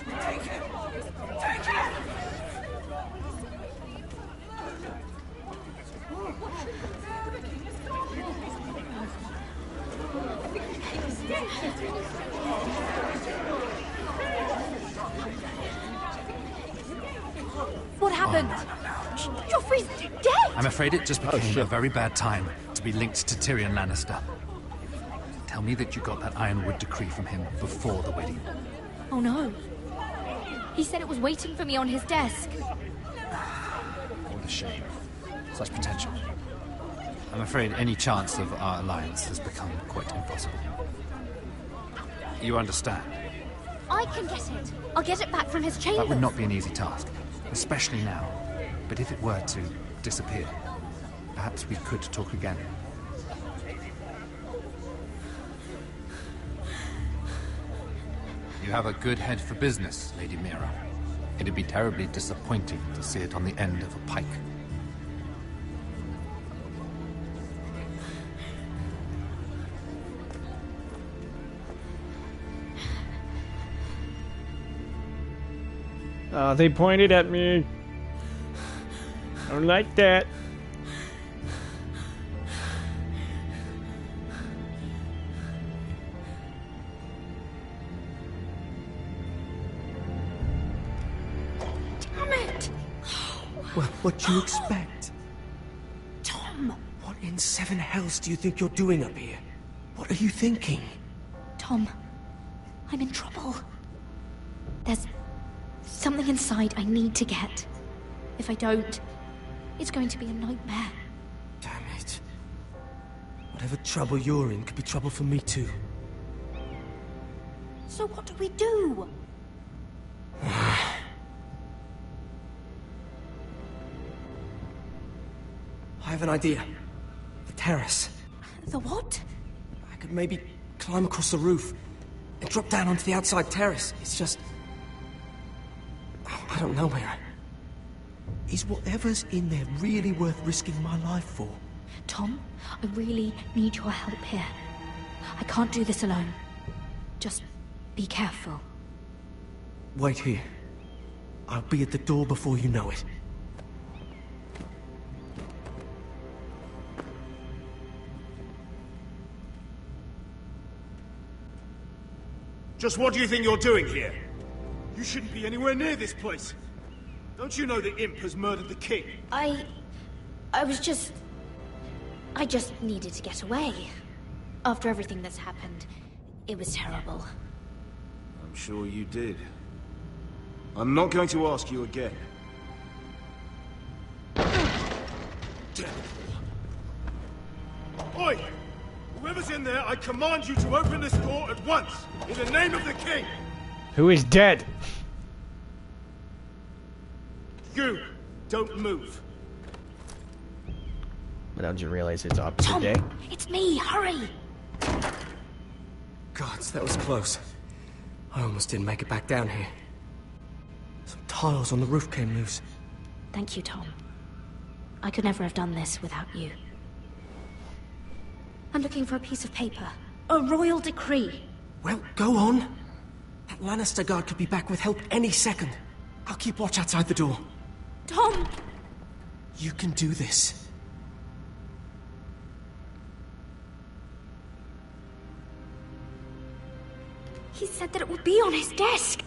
Take him! Take him! What happened? Joffrey's dead! I'm afraid it just became a very bad time to be linked to Tyrion Lannister. Tell me that you got that Ironwood decree from him before the wedding. Oh no. He said it was waiting for me on his desk. What a shame. Such potential. I'm afraid any chance of our alliance has become quite impossible. You understand? I can get it. I'll get it back from his chambers. That would not be an easy task. especially now. But if it were to disappear, perhaps we could talk again. You have a good head for business, Lady Mira. It'd be terribly disappointing to see it on the end of a pike. They pointed at me. I don't like that. Damn it! Well, what do you expect? Tom! What in seven hells do you think you're doing up here? What are you thinking? Tom, I'm in trouble. There's something inside I need to get. If I don't, it's going to be a nightmare. Damn it. Whatever trouble you're in could be trouble for me too. So what do we do? I have an idea. The terrace. The what? I could maybe climb across the roof and drop down onto the outside terrace. It's just... I don't know, Mira. Is whatever's in there really worth risking my life for? Tom, I really need your help here. I can't do this alone. Just be careful. Wait here. I'll be at the door before you know it. Just what do you think you're doing here? You shouldn't be anywhere near this place. Don't you know the imp has murdered the king? I just needed to get away. After everything that's happened, it was terrible. I'm sure you did. I'm not going to ask you again. Oi! Whoever's in there, I command you to open this door at once! In the name of the king! Who is dead? You! Don't move! But don't you realize it's opposite Tom, day? it's me! Hurry! Gods, that was close. I almost didn't make it back down here. Some tiles on the roof came loose. Thank you, Tom. I could never have done this without you. I'm looking for a piece of paper. A royal decree. Well, go on. That Lannister guard could be back with help any second. I'll keep watch outside the door. Tom! You can do this. He said that it would be on his desk.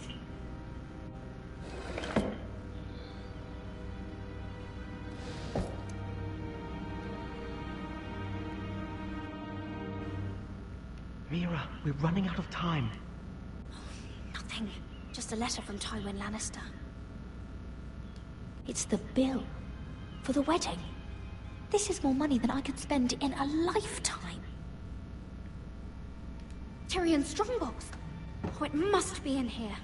Mira, we're running out of time. Nothing. Just a letter from Tywin Lannister. It's the bill for the wedding. This is more money than I could spend in a lifetime. Tyrion's strongbox. Oh, it must be in here.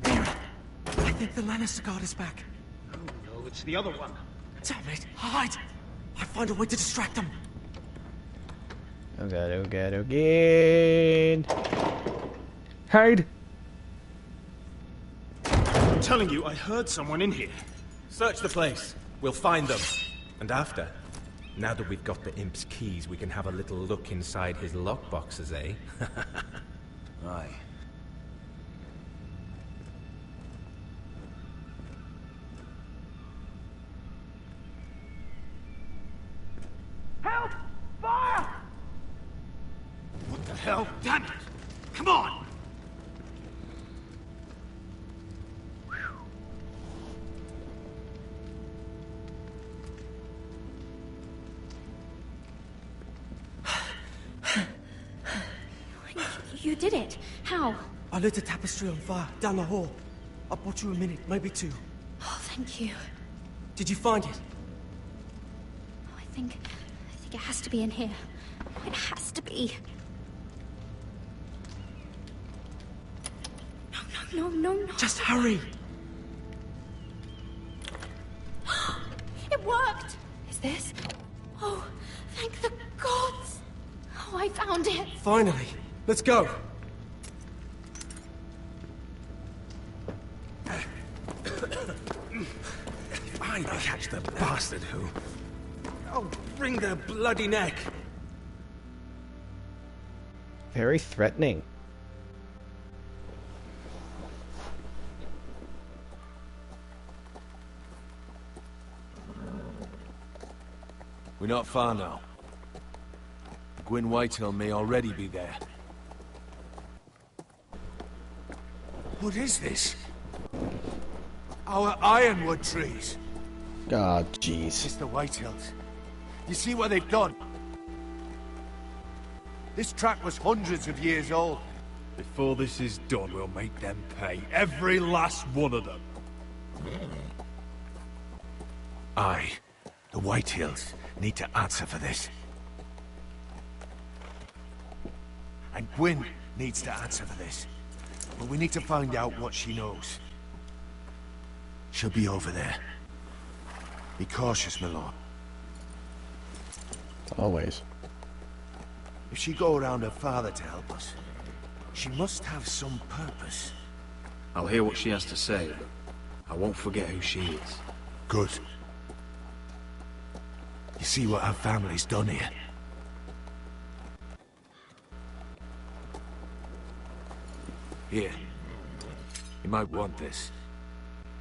Mira, I think the Lannister guard is back. Oh no, it's the other one. Damn it, hide! I'll find a way to distract them. Oh god, oh god, oh god. Hide! I'm telling you, I heard someone in here. Search the place. We'll find them. And after, now that we've got the imp's keys, we can have a little look inside his lockboxes, eh? Aye. Help! Fire! What the hell? Damn it! Come on! You did it. How? I lit a tapestry on fire down the hall. I bought you a minute, maybe two. Oh, thank you. Did you find it? I think it has to be in here. It has to be. No. Just hurry. Finally. Let's go. If I catch the bastard who... I'll wring their bloody neck. Very threatening. We're not far now. Gwyn Whitehill may already be there. What is this? Our ironwood trees. God, jeez. It's the Whitehills. You see what they've done? This track was hundreds of years old. Before this is done, we'll make them pay. Every last one of them. Aye. The Whitehills need to answer for this. And Gwyn needs to answer for this. But we need to find out what she knows. She'll be over there. Be cautious, my lord. Always. If she go around her father to help us, she must have some purpose. I'll hear what she has to say, but I won't forget who she is. Good. You see what our family's done here? Here. You might want this.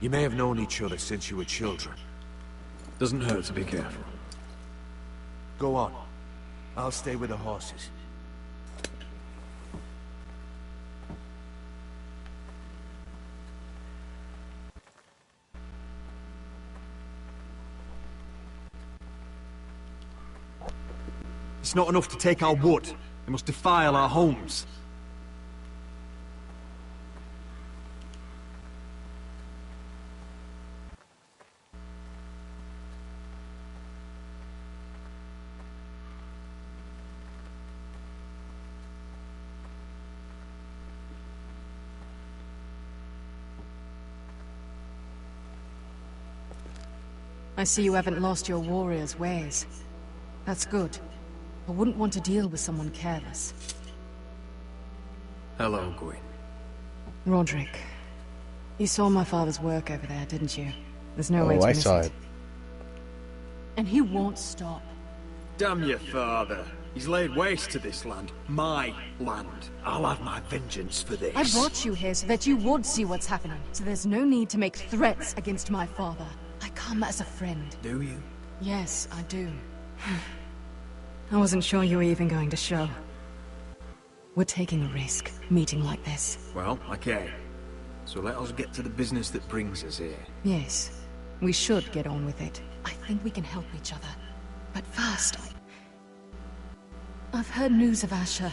You may have known each other since you were children. Doesn't hurt to be careful. Go on. I'll stay with the horses. It's not enough to take our wood. They must defile our homes. I see you haven't lost your warrior's ways. That's good. I wouldn't want to deal with someone careless. Hello, Gwyn. Roderick, you saw my father's work over there, didn't you? There's no way to I miss saw it. it. And he won't stop. Damn your father. He's laid waste to this land. My land. I'll have my vengeance for this. I brought you here so that you would see what's happening. So there's no need to make threats against my father. I come as a friend. Do you? Yes, I do. I wasn't sure you were even going to show. We're taking a risk, meeting like this. Well, okay. So let us get to the business that brings us here. Yes, we should get on with it. I think we can help each other. But first, I've heard news of Asher.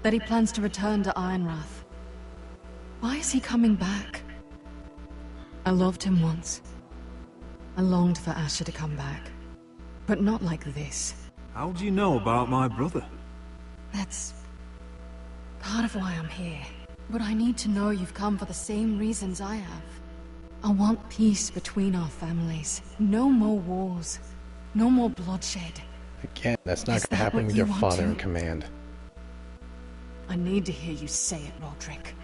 That he plans to return to Ironrath. Why is he coming back? I loved him once. I longed for Asher to come back. But not like this. How do you know about my brother? That's part of why I'm here. But I need to know you've come for the same reasons I have. I want peace between our families. No more wars. No more bloodshed. Again, that's not going to happen with your father in command. I need to hear you say it, Roderick.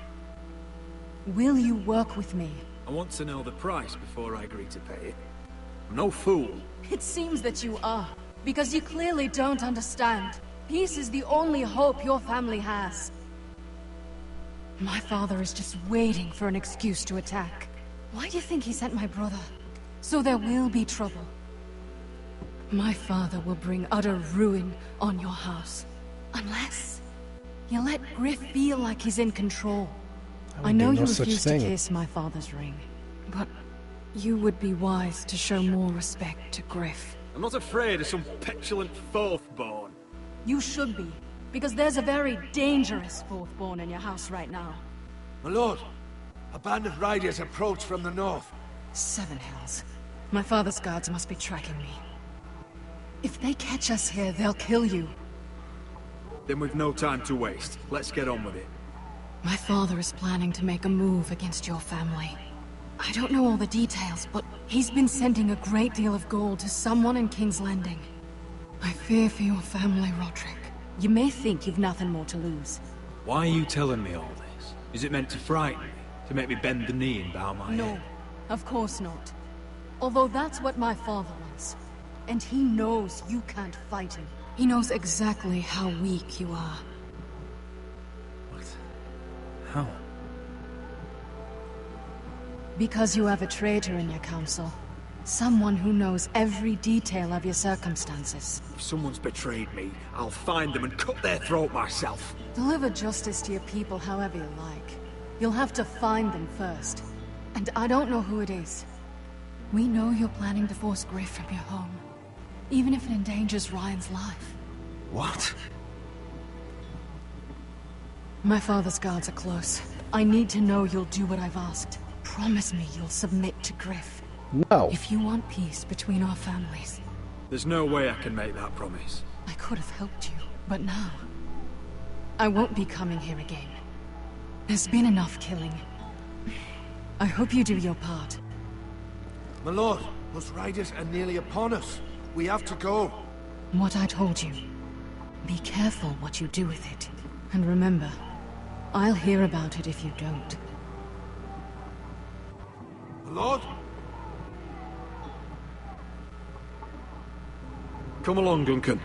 Will you work with me? I want to know the price before I agree to pay it. I'm no fool. It seems that you are, because you clearly don't understand. Peace is the only hope your family has. My father is just waiting for an excuse to attack. Why do you think he sent my brother? So there will be trouble. My father will bring utter ruin on your house. Unless you let Griff feel like he's in control. I know you refuse to kiss my father's ring, but you would be wise to show more respect to Griff. I'm not afraid of some petulant fourthborn. You should be, because there's a very dangerous fourthborn in your house right now. My lord, a band of riders approach from the north. Seven hells. My father's guards must be tracking me. If they catch us here, they'll kill you. Then we've no time to waste. Let's get on with it. My father is planning to make a move against your family. I don't know all the details, but he's been sending a great deal of gold to someone in King's Landing. I fear for your family, Roderick. You may think you've nothing more to lose. Why are you telling me all this? Is it meant to frighten me? To make me bend the knee and bow my head? No, of course not. Although that's what my father wants. And he knows you can't fight him. He knows exactly how weak you are. What? How? Because you have a traitor in your council. Someone who knows every detail of your circumstances. If someone's betrayed me, I'll find them and cut their throat myself. Deliver justice to your people however you like. You'll have to find them first. And I don't know who it is. We know you're planning to force Griff from your home. Even if it endangers Ryan's life. What? My father's guards are close. I need to know you'll do what I've asked. Promise me you'll submit to Griff. No. If you want peace between our families. There's no way I can make that promise. I could have helped you, but now... I won't be coming here again. There's been enough killing. I hope you do your part. My lord, those riders are nearly upon us. We have to go. What I told you. Be careful what you do with it. And remember, I'll hear about it if you don't. My lord? Come along, Duncan.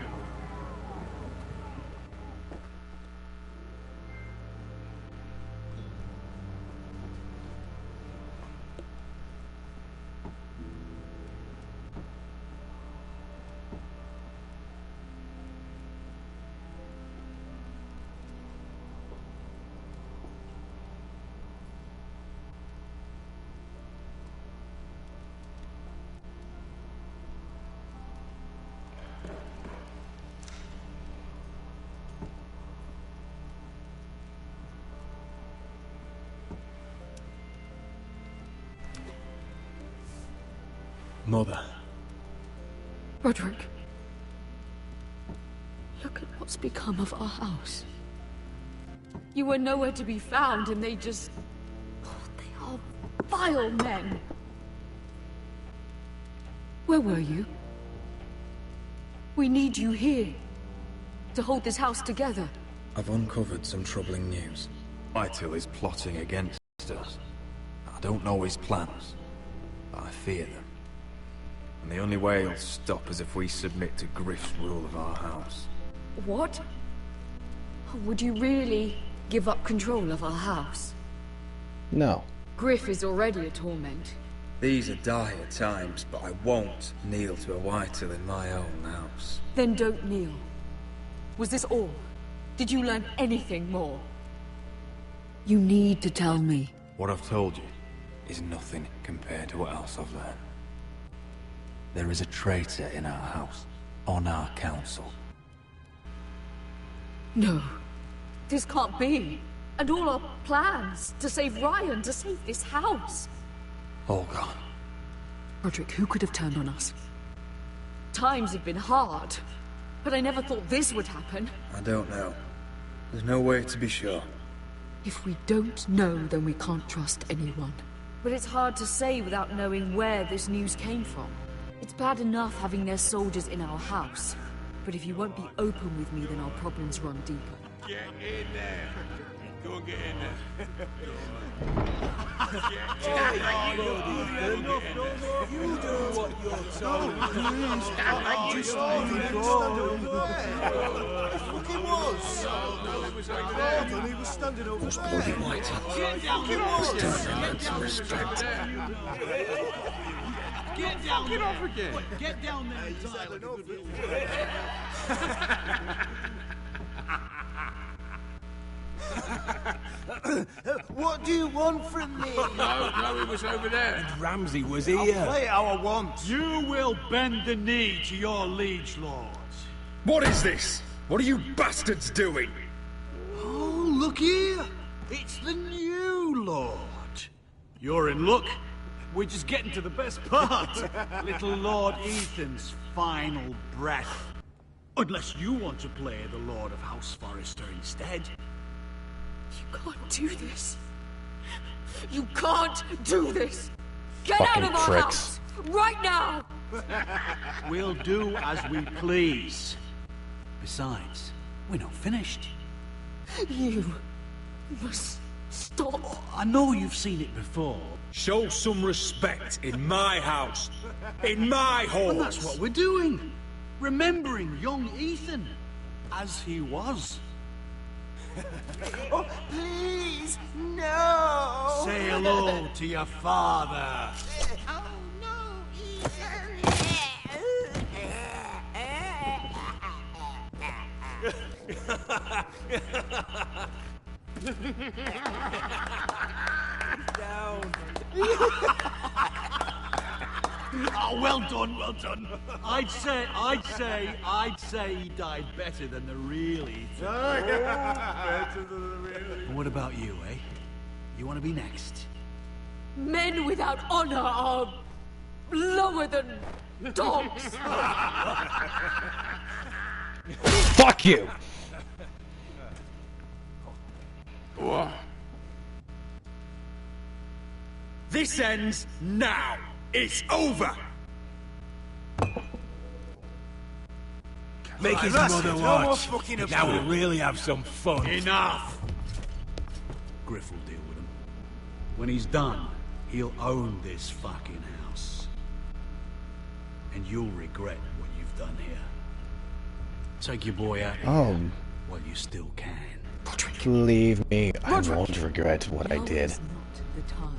Mother. Roderick. Look at what's become of our house. You were nowhere to be found, and they just... Oh, they are vile men. Where were you? We need you here. To hold this house together. I've uncovered some troubling news. Whitehill is plotting against us. I don't know his plans, but I fear them. And the only way he'll stop is if we submit to Griff's rule of our house. What? Would you really give up control of our house? No. Griff is already a torment. These are dire times, but I won't kneel to a Whitehill in my own house. Then don't kneel. Was this all? Did you learn anything more? You need to tell me. What I've told you is nothing compared to what else I've learned. There is a traitor in our house, on our council. No. This can't be. And all our plans to save Ryan, to save this house. All gone. Roderick, who could have turned on us? Times have been hard, but I never thought this would happen. I don't know. There's no way to be sure. If we don't know, then we can't trust anyone. But it's hard to say without knowing where this news came from. It's bad enough having their soldiers in our house. But if you won't be open with me, then our problems run deeper. Get in there. Go get in there. You do what you're told. Just Look, it was. He was standing over Those bloody Whitehill. It's time to learn some respect. Get down there. Get off again. Get down there. What do you want from me? No, he was over there. And Ramsay was here. I'll play how I want. You will bend the knee to your liege lords. What is this? What are you bastards doing? Oh, look here. It's the new lord. You're in luck. We're just getting to the best part. Little Lord Ethan's final breath. Unless you want to play the Lord of House Forrester instead. You can't do this. You can't do this. Get Fucking out of our pricks. house right now. We'll do as we please. Besides, We're not finished. You must stop. I know you've seen it before. Show some respect in my house. In my hall. And that's what we're doing. Remembering young Ethan. As he was. Oh, please, no! Say hello to your father. Oh, no, Down. Oh, well done, well done. I'd say he died better than the real Ethan. Better than the real Ethan. And what about you, eh? You want to be next? Men without honor are lower than dogs. Fuck you! This ends now. It's over. Make his mother watch. Now we'll really have some fun. Enough. Griff will deal with him. When he's done, he'll own this fucking house. And you'll regret what you've done here. Take your boy out of here while you still can. Believe me, I won't regret what I did. Not the time.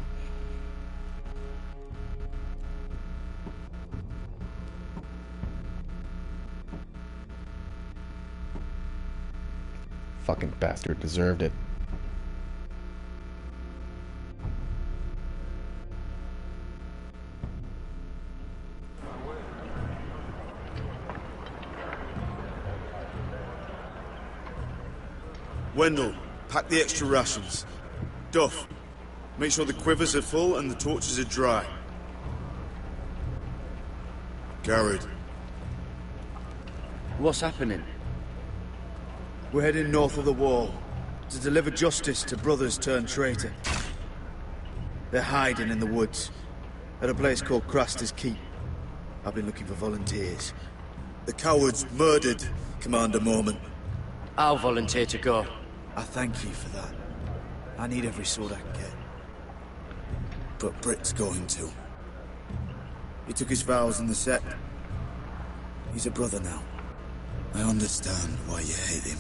Fucking bastard deserved it. Wendell, pack the extra rations. Duff, make sure the quivers are full and the torches are dry. Garrett. What's happening? We're heading north of the wall to deliver justice to brothers turned traitor. They're hiding in the woods at a place called Craster's Keep. I've been looking for volunteers. The cowards murdered Commander Mormon. I'll volunteer to go. I thank you for that. I need every sword I can get. But Britt's going to. He took his vows in the sect. He's a brother now. I understand why you hate him.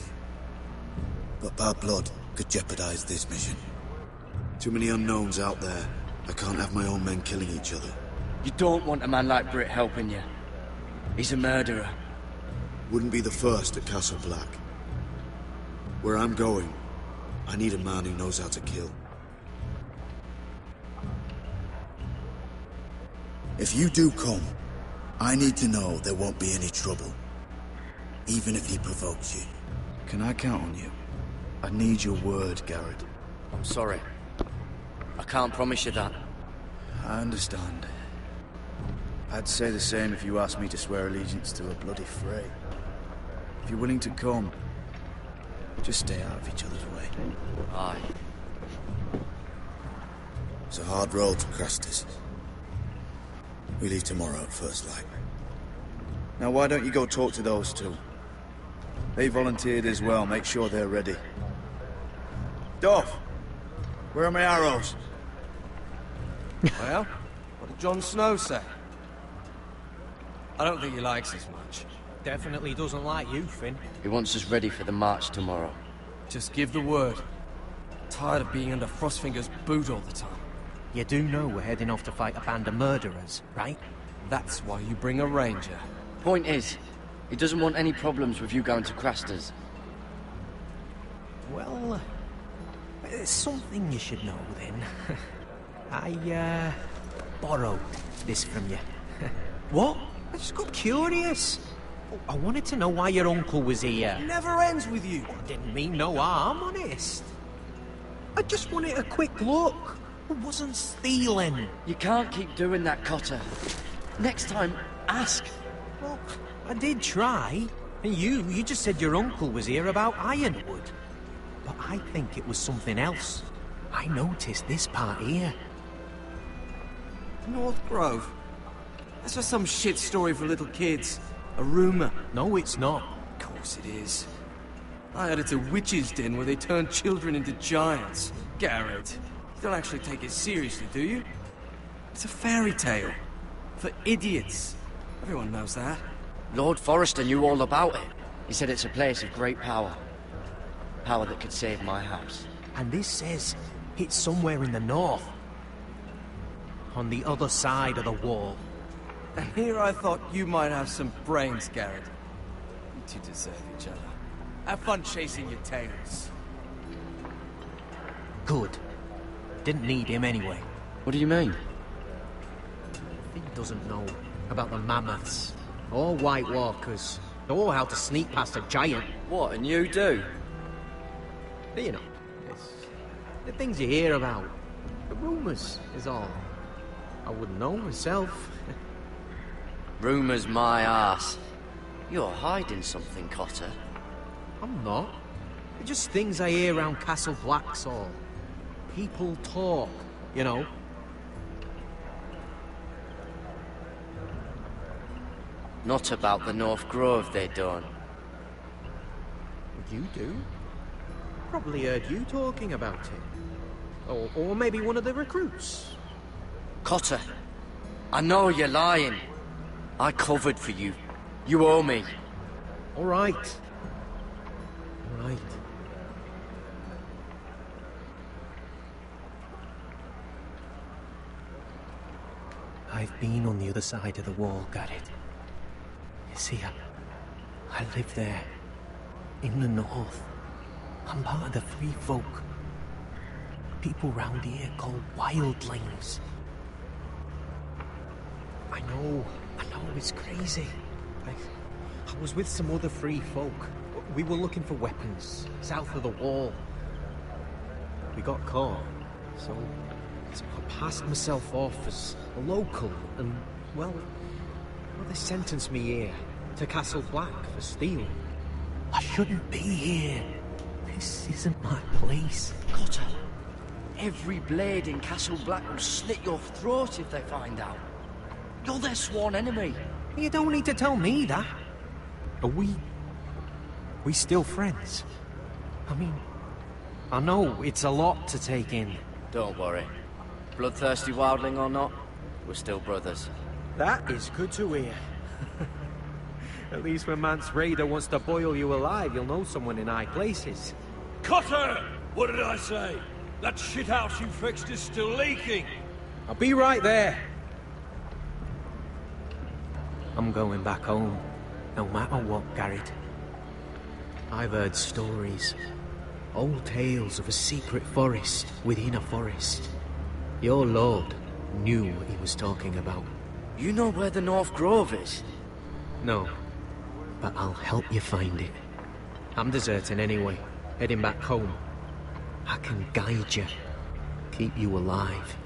But bad blood could jeopardize this mission. Too many unknowns out there. I can't have my own men killing each other. You don't want a man like Britt helping you. He's a murderer. Wouldn't be the first at Castle Black. Where I'm going, I need a man who knows how to kill. If you do come, I need to know there won't be any trouble. Even if he provokes you. Can I count on you? I need your word, Garrett. I'm sorry. I can't promise you that. I understand. I'd say the same if you asked me to swear allegiance to a bloody fray. If you're willing to come, just stay out of each other's way. Aye. It's a hard road to Craster's. We leave tomorrow at first light. Now why don't you go talk to those two? They volunteered as well, make sure they're ready. Duff! Where are my arrows? Well, what did Jon Snow say? I don't think he likes us much. Definitely doesn't like you, Finn. He wants us ready for the march tomorrow. Just give the word. Tired of being under Frostfinger's boot all the time. You do know we're heading off to fight a band of murderers, right? That's why you bring a ranger. Point is, he doesn't want any problems with you going to Craster's. Well, there's something you should know then. I, borrowed this from you. What? I just got curious. I wanted to know why your uncle was here. Never ends with you. Didn't mean no harm, honest. I just wanted a quick look. I wasn't stealing. You can't keep doing that, Cotter. Next time, ask. Well, I did try. And you just said your uncle was here about Ironwood. But I think it was something else. I noticed this part here. North Grove? That's just some shit story for little kids. A rumor. No, it's not. Of course it is. I heard it's a witch's den where they turn children into giants. Garrett, you don't actually take it seriously, do you? It's a fairy tale. For idiots. Everyone knows that. Lord Forrester knew all about it. He said it's a place of great power. Power that could save my house. And this says it's somewhere in the north. On the other side of the wall. And here I thought you might have some brains, Garrett. You two deserve each other. Have fun chasing your tails. Good. Didn't need him anyway. What do you mean? He doesn't know about the mammoths, or White Walkers, or how to sneak past a giant. What, and you do? But you know, it's the things you hear about. The rumours is all. I wouldn't know myself. Rumours my arse. You're hiding something, Cotter. I'm not. They're just things I hear around Castle Blacksall. People talk, you know. Not about the North Grove, they don't. You do? Probably heard you talking about it. Or maybe one of the recruits. Cotter, I know you're lying. I covered for you. You owe me. All right. All right. I've been on the other side of the wall, Garrett. You see, I live there. In the north. I'm part of the free folk. People round here called wildlings. I know, it's crazy. I was with some other free folk. We were looking for weapons, south of the wall. We got caught, so I passed myself off as a local, and, well, they sentenced me here, to Castle Black, for stealing. I shouldn't be here. This isn't my place. Cotter, every blade in Castle Black will slit your throat if they find out. You're their sworn enemy. You don't need to tell me that. Are we still friends? I mean, I know it's a lot to take in. Don't worry. Bloodthirsty wildling or not, we're still brothers. That is good to hear. At least when Mance Raider wants to boil you alive, you'll know someone in high places. Cotter! What did I say? That shithouse you fixed is still leaking. I'll be right there. I'm going back home, no matter what, Garrett. I've heard stories. Old tales of a secret forest within a forest. Your lord knew what he was talking about. You know where the North Grove is? No, but I'll help you find it. I'm deserting anyway, heading back home. I can guide you, keep you alive.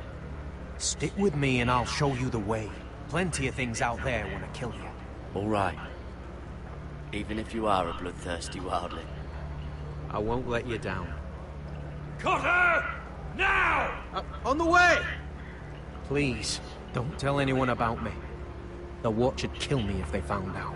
Stick with me and I'll show you the way. Plenty of things out there want to kill you. All right. Even if you are a bloodthirsty wildling. I won't let you down. Cotter! Now! On the way! Please, don't tell anyone about me. The Watch would kill me if they found out.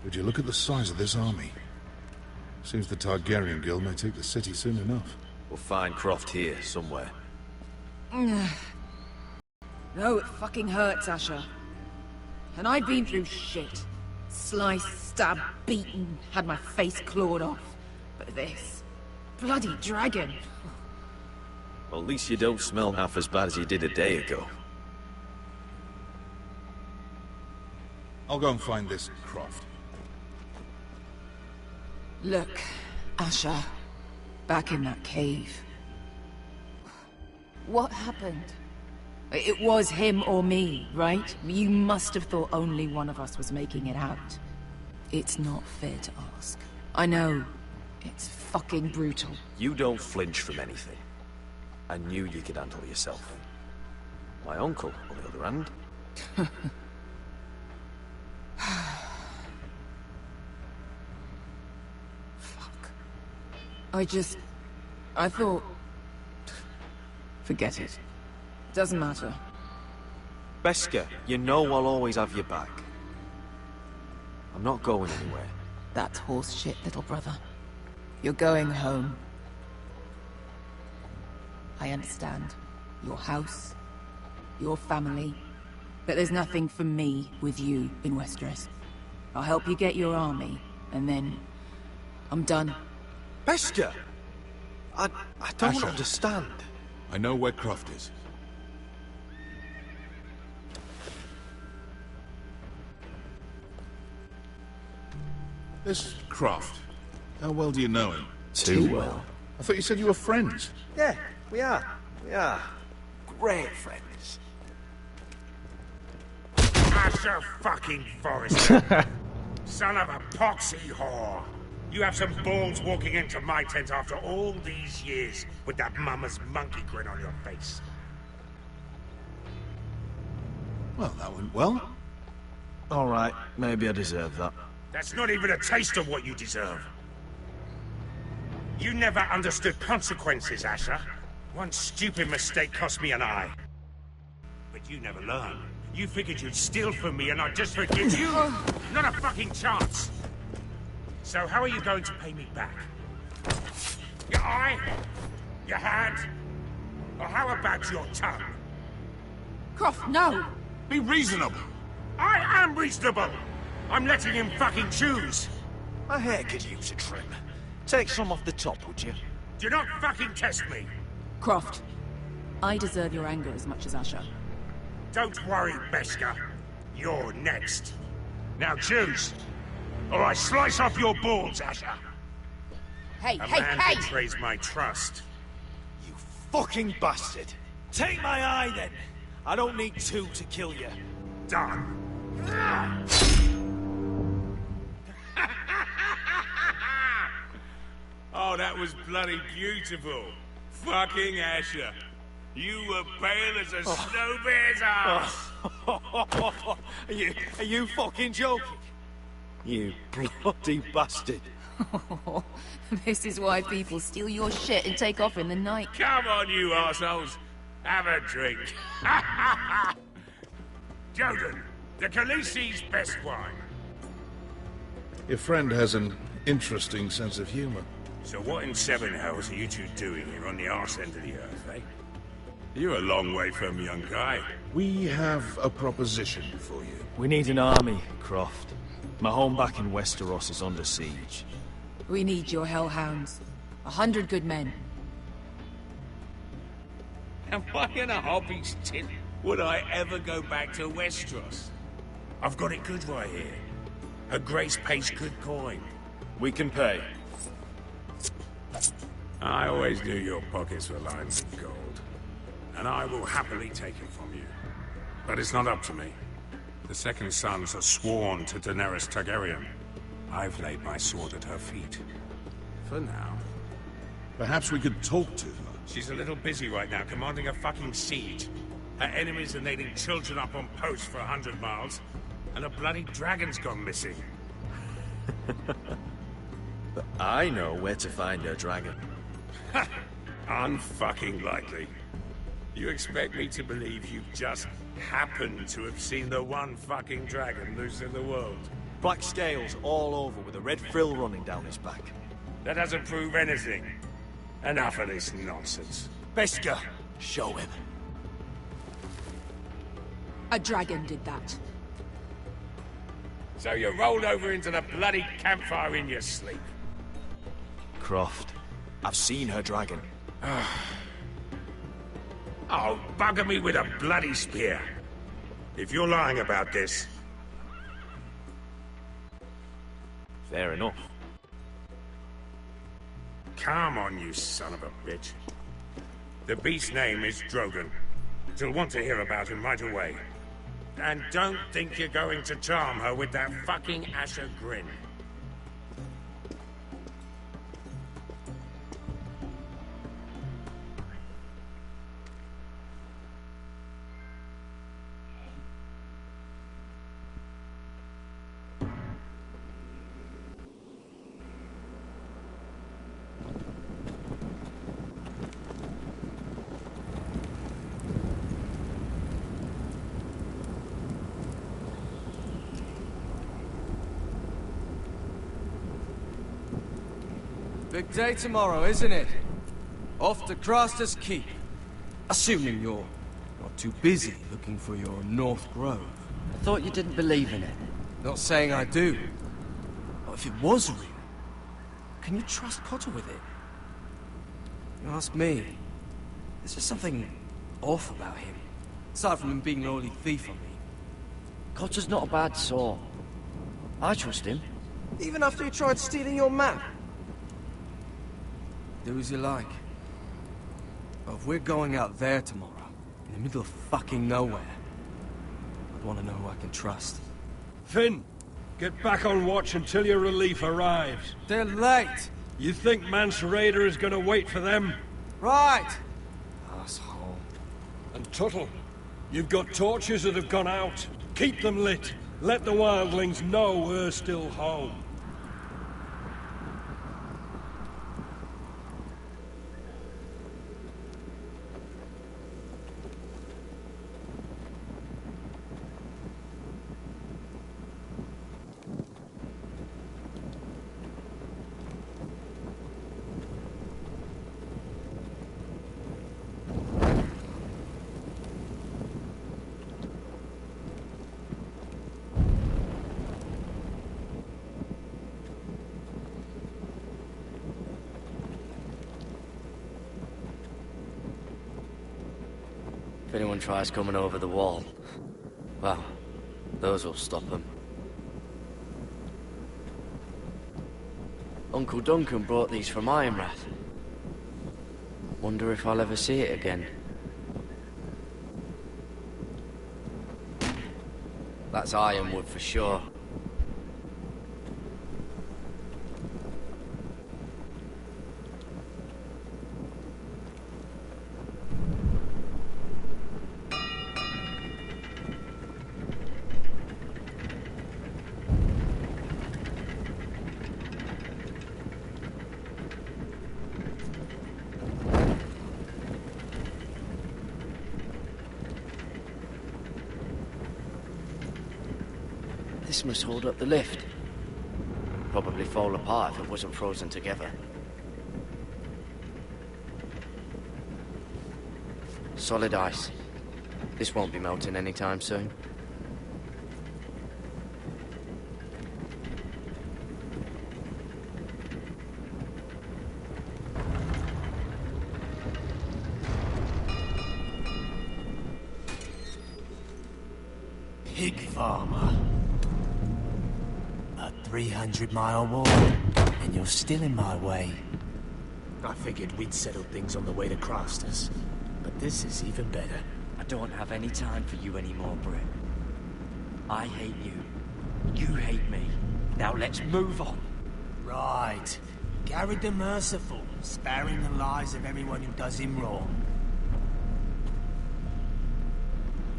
Would you look at the size of this army? Seems the Targaryen Guild may take the city soon enough. We'll find Croft here, somewhere. No, it fucking hurts, Asher. And I've been through shit. Sliced, stabbed, beaten, had my face clawed off. But this... bloody dragon. Well, at least you don't smell half as bad as you did a day ago. I'll go and find this Croft. Look, Asher. Back in that cave. What happened? It was him or me, right? You must have thought only one of us was making it out. It's not fair to ask. I know. It's fucking brutal. You don't flinch from anything. I knew you could handle yourself. My uncle, on the other hand... I thought... Forget it. Doesn't matter. Beskha, you know I'll always have your back. I'm not going anywhere. That's horse shit, little brother. You're going home. I understand. Your house, your family. But there's nothing for me with you in Westeros. I'll help you get your army, and then... I'm done. Beskha! I don't Asher. understand. I know where Croft is. This Croft, how well do you know him? Too well. I thought you said you were friends. Yeah, we are. We are. Great friends. Asher fucking Forrester. Son of a poxy whore. You have some balls walking into my tent after all these years with that mama's monkey grin on your face. Well, that went well. All right, maybe I deserve that. That's not even a taste of what you deserve. You never understood consequences, Asher. One stupid mistake cost me an eye. But you never learned. You figured you'd steal from me and I'd just forgive you? Not a fucking chance! So how are you going to pay me back? Your eye? Your hand? Or how about your tongue? Croft, no! Be reasonable! I am reasonable! I'm letting him fucking choose! My hair could use a trim. Take some off the top, would you? Do not fucking test me! Croft, I deserve your anger as much as Asher. Don't worry, Beskha. You're next. Now choose, or I slice off your balls, Asher. Hey, A hey, man hey! betrays my trust. You fucking bastard! Take my eye, then! I don't need two to kill you. Done. Oh, that was bloody beautiful. Fucking Asher. You were pale as a snow bear's ass. Are you fucking joking? You bloody bastard. This is why people steal your shit and take off in the night. Come on, you assholes. Have a drink. Joden, the Khaleesi's best wine. Your friend has an interesting sense of humor. So what in seven hells are you two doing here on the arse end of the earth, eh? You're a long way from young guy. We have a proposition for you. We need an army, Croft. My home back in Westeros is under siege. We need your hellhounds. 100 good men. Am I in a hobby's tin? Would I ever go back to Westeros? I've got it good right here. Her Grace pays good coin. We can pay. I always knew your pockets were lined with gold. And I will happily take it from you. But it's not up to me. The second sons are sworn to Daenerys Targaryen. I've laid my sword at her feet. For now. Perhaps we could talk to her. She's a little busy right now, commanding a fucking siege. Her enemies are nailing children up on posts for 100 miles. And a bloody dragon's gone missing. But I know where to find her dragon. Unfucking likely. You expect me to believe you've just happened to have seen the one fucking dragon loose in the world? Black scales all over with a red frill running down his back. That doesn't prove anything. Enough of this nonsense. Beskha, show him. A dragon did that. So you rolled over into the bloody campfire in your sleep. Croft, I've seen her dragon. Oh, bugger me with a bloody spear. If you're lying about this... Fair enough. Come on, you son of a bitch. The beast's name is Drogon. She'll want to hear about him right away. And don't think you're going to charm her with that fucking Asher grin. Big day tomorrow, isn't it? Off to Craster's Keep. Assuming you're not too busy looking for your North Grove. I thought you didn't believe in it. Not saying I do. But if it was real, can you trust Potter with it? You ask me, there's just something off about him. Aside from him being an early thief on me. Potter's not a bad sort. I trust him. Even after he tried stealing your map? Do as you like. But if we're going out there tomorrow, in the middle of fucking nowhere, I'd want to know who I can trust. Finn, get back on watch until your relief arrives. They're late! You think Mance Raider is going to wait for them? Right! Asshole. And Tuttle, you've got torches that have gone out. Keep them lit. Let the wildlings know we're still home. If anyone tries coming over the wall, well, those will stop them. Uncle Duncan brought these from Ironrath. Wonder if I'll ever see it again. That's ironwood for sure. This must hold up the lift. Probably fall apart if it wasn't frozen together. Solid ice. This won't be melting anytime soon. Pig farmer. 300-mile walk, and you're still in my way. I figured we'd settle things on the way to Craster's, but this is even better. I don't have any time for you anymore, Britt. I hate you. You hate me. Now let's move on. Right. Gary the Merciful, sparing the lives of everyone who does him wrong.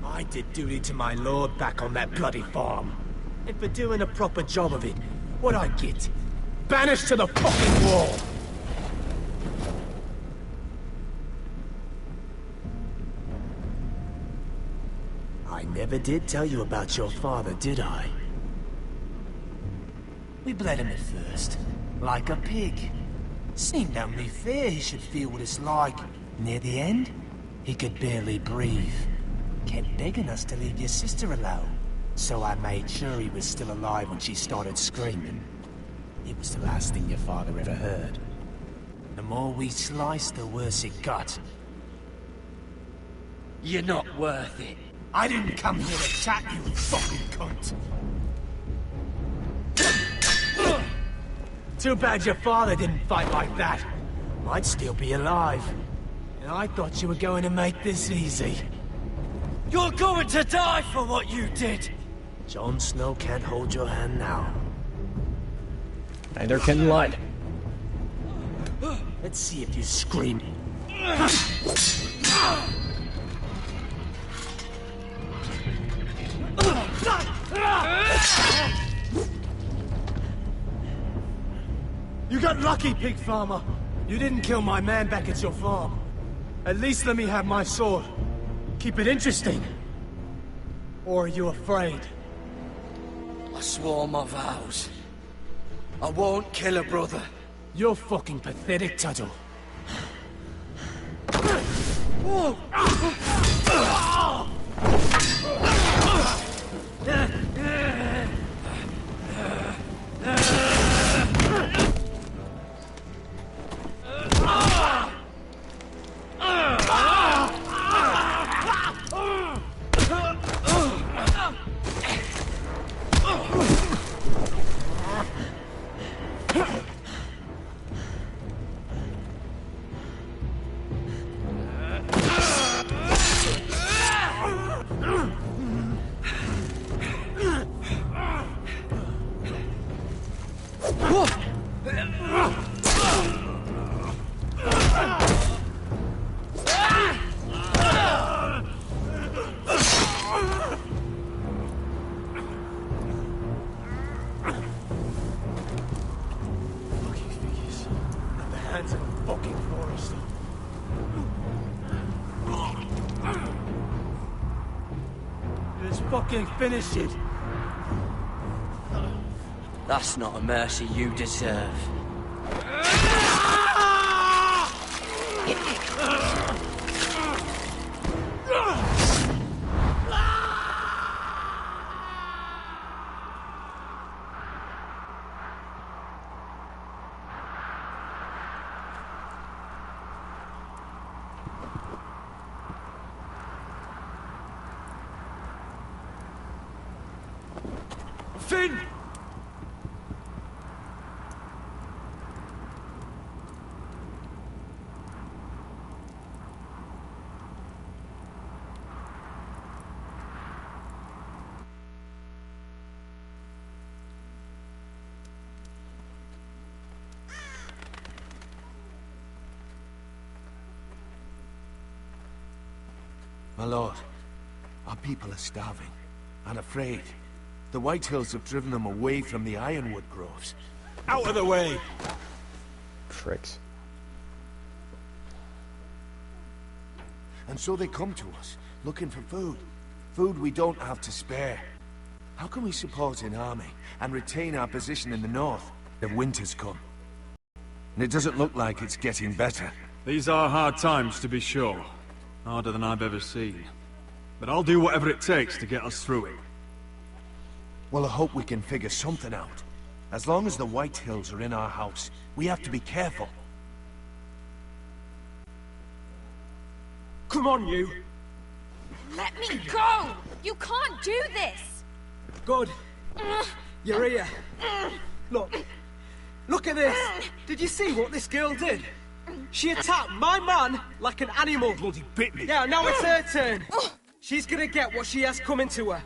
I did duty to my lord back on that bloody farm. And for doing a proper job of it, what'd I get? Banished to the fucking wall! I never did tell you about your father, did I? We bled him at first, like a pig. Seemed only fair he should feel what it's like. Near the end, he could barely breathe. Kept begging us to leave your sister alone. So I made sure he was still alive when she started screaming. It was the last thing your father ever heard. The more we sliced, the worse it got. You're not worth it. I didn't come here to chat, you fucking cunt. Too bad your father didn't fight like that. I'd still be alive. And I thought you were going to make this easy. You're going to die for what you did! Jon Snow can't hold your hand now. Neither can Blood. Let's see if you scream. You got lucky, pig farmer. You didn't kill my man back at your farm. At least let me have my sword. Keep it interesting. Or are you afraid? I swore my vows. I won't kill a brother. You're fucking pathetic, Tuttle. Finish it. That's not a mercy you deserve. Finn! My lord, our people are starving and afraid. The Whitehills have driven them away from the ironwood groves. Out of the way! Pricks. And so they come to us, looking for food. Food we don't have to spare. How can we support an army and retain our position in the north if winter's come? And it doesn't look like it's getting better. These are hard times, to be sure. Harder than I've ever seen. But I'll do whatever it takes to get us through it. Well, I hope we can figure something out. As long as the Whitehills are in our house, we have to be careful. Come on, you! Let me go! You can't do this! Good. You're here. Look. Look at this! Did you see what this girl did? She attacked my man like an animal. Bloody bit me. Yeah, now it's her turn. She's gonna get what she has coming to her.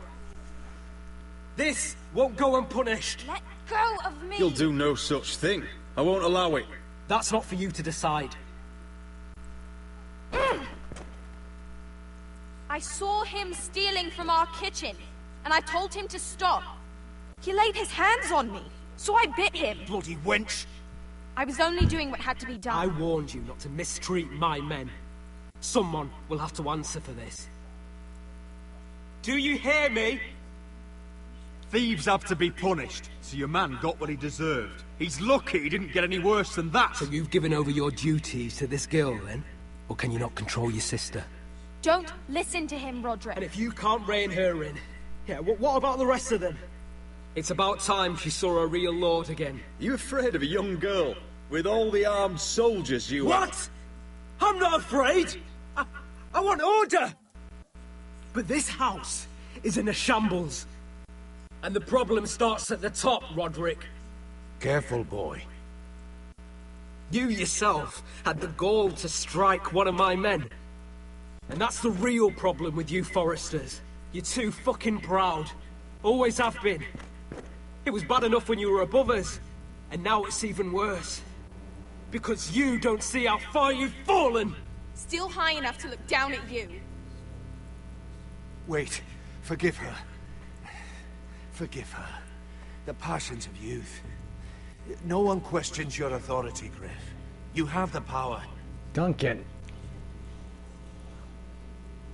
This won't go unpunished. Let go of me! You'll do no such thing. I won't allow it. That's not for you to decide. I saw him stealing from our kitchen, and I told him to stop. He laid his hands on me, so I bit him. Bloody wench! I was only doing what had to be done. I warned you not to mistreat my men. Someone will have to answer for this. Do you hear me? Thieves have to be punished, so your man got what he deserved. He's lucky he didn't get any worse than that. So you've given over your duties to this girl, then? Or can you not control your sister? Don't listen to him, Roderick. And if you can't rein her in, yeah, what about the rest of them? It's about time she saw a real lord again. You afraid of a young girl? With all the armed soldiers you What? have? I'm not afraid! I want order! But this house is in a shambles. And the problem starts at the top, Roderick. Careful, boy. You yourself had the gall to strike one of my men. And that's the real problem with you Foresters. You're too fucking proud. Always have been. It was bad enough when you were above us. And now it's even worse. Because you don't see how far you've fallen! Still high enough to look down at you. Wait. Forgive her. Forgive her. The passions of youth. No one questions your authority, Griff. You have the power. Duncan.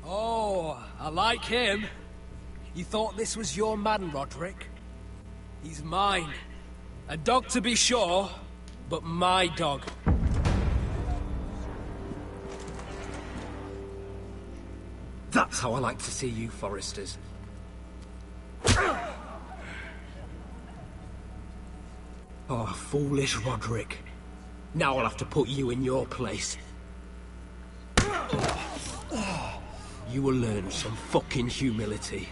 Oh, I like him. You thought this was your man, Roderick? He's mine. A dog to be sure, but my dog. That's how I like to see you, Foresters. Oh, foolish Roderick. Now I'll have to put you in your place. You will learn some fucking humility.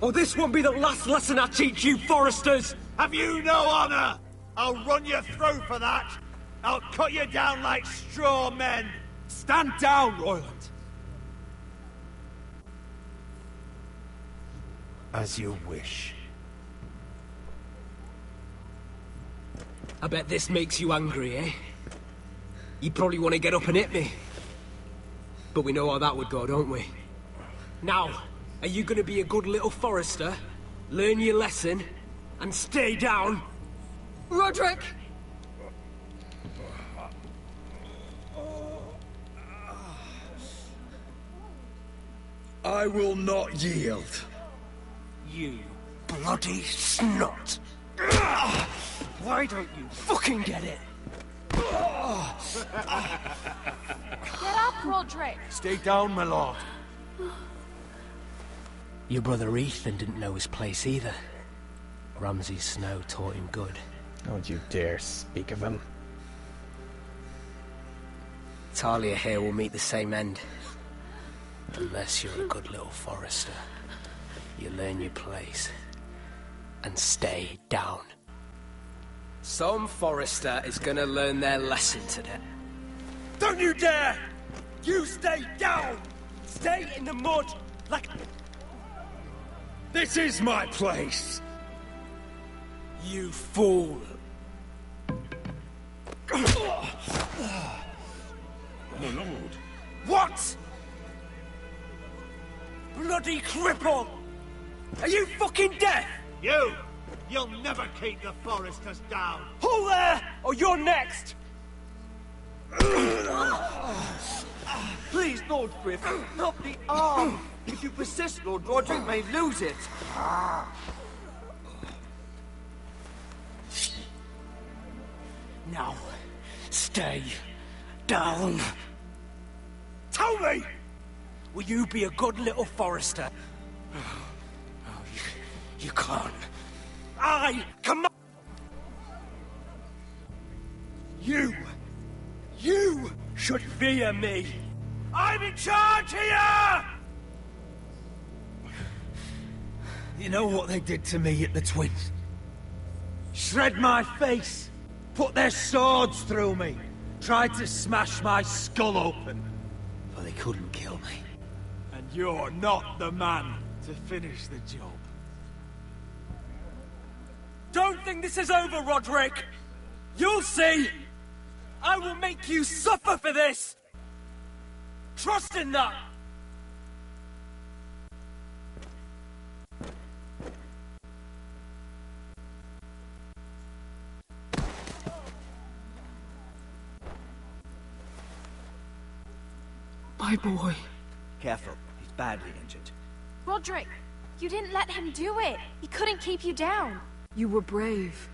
Or this won't be the last lesson I teach you, Foresters! Have you no honor? I'll run you through for that! I'll cut you down like straw men! Stand down, Royland! As you wish. I bet this makes you angry, eh? You probably want to get up and hit me. But we know how that would go, don't we? Now, are you going to be a good little Forester, learn your lesson, and stay down? Roderick! I will not yield. You bloody snot! Why don't you fucking get it? Get up, Roderick! Stay down, my lord. Your brother Ethan didn't know his place either. Ramsay's snow taught him good. Don't you dare speak of him. Talia here will meet the same end. Unless you're a good little Forester. You learn your place. And stay down. Some Forester is gonna learn their lesson today. Don't you dare! You stay down! Stay in the mud like... This is my place! You fool! My lord. What?! Bloody cripple! Are you fucking deaf?! You'll never keep the Foresters down! Hold there! Or you're next! Please, Lord Griff, not the arm! If you persist, Lord Roderick may lose it. Now, stay down. Tell me! Will you be a good little Forester? You can't. I command... You should fear me. I'm in charge here! You know what they did to me at the Twins? Shred my face, put their swords through me, tried to smash my skull open. But they couldn't kill me. And you're not the man to finish the job. Don't think this is over, Roderick! You'll see! I will make you suffer for this! Trust in that! My boy. Careful, he's badly injured. Roderick, you didn't let him do it. He couldn't keep you down. You were brave.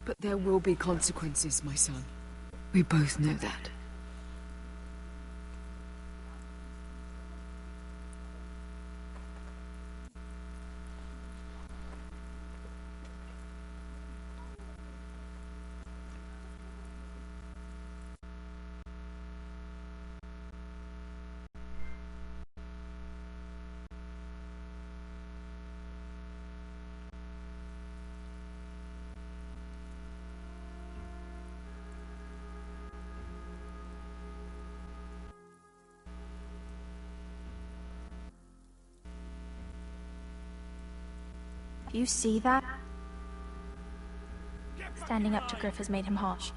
But there will be consequences, my son. We both know that. You see that? Standing up to Griff has made him harsh.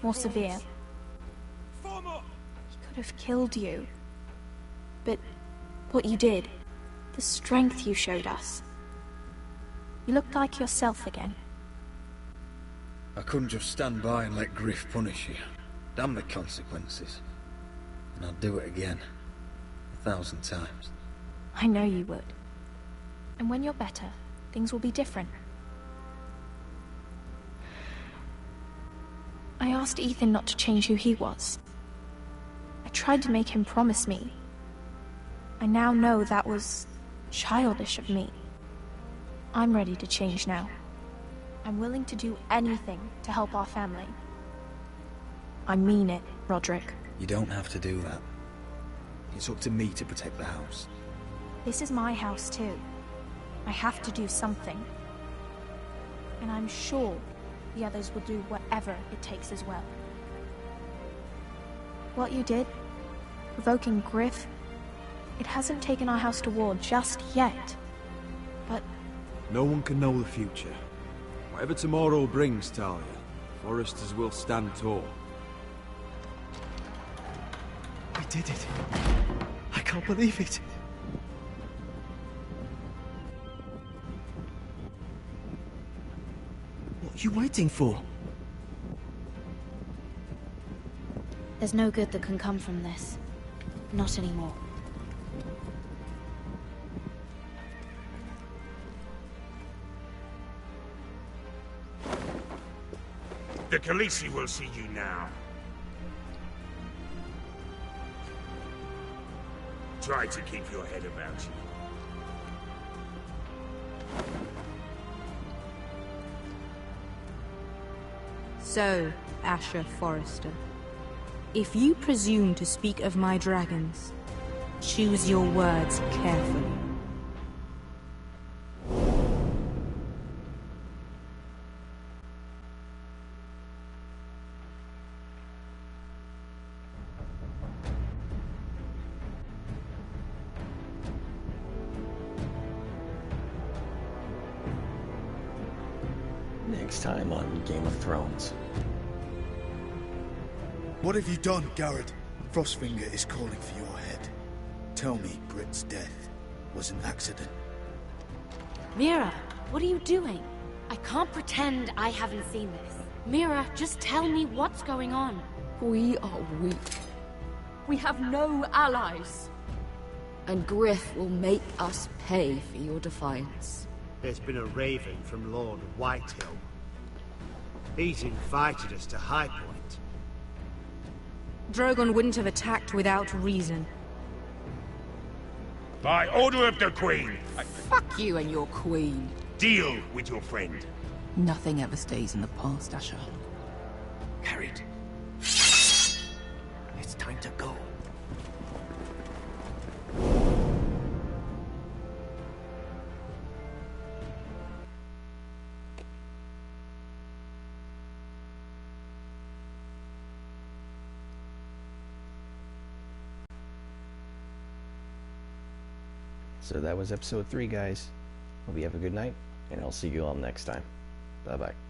More severe. He could have killed you. But what you did, the strength you showed us. You looked like yourself again. I couldn't just stand by and let Griff punish you. Damn the consequences. And I'd do it again. 1,000 times. I know you would. And when you're better, things will be different. I asked Ethan not to change who he was. I tried to make him promise me. I now know that was childish of me. I'm ready to change now. I'm willing to do anything to help our family. I mean it, Roderick. You don't have to do that. It's up to me to protect the house. This is my house too. I have to do something. And I'm sure the others will do whatever it takes as well. What you did, provoking Griff, it hasn't taken our house to war just yet. But no one can know the future. Whatever tomorrow brings, Talia, foresters will stand tall. I did it. I can't believe it. What are you waiting for? there's no good that can come from this. Not anymore. The Khaleesi will see you now. Try to keep your head about you. So, Asher Forrester, if you presume to speak of my dragons, choose your words carefully. Next time on Game of Thrones. What have you done, Garrett? Frostfinger is calling for your head. Tell me Britt's death was an accident. Mira, what are you doing? I can't pretend I haven't seen this. Mira, just tell me what's going on. We are weak. We have no allies. And Griff will make us pay for your defiance. There's been a raven from Lord Whitehill. He's invited us to High Point. Drogon wouldn't have attacked without reason. By order of the Queen! Fuck you and your queen. Deal with your friend. Nothing ever stays in the past, Asher. Carried. It's time to go. So that was episode 3, guys. Hope you have a good night, and I'll see you all next time. Bye-bye.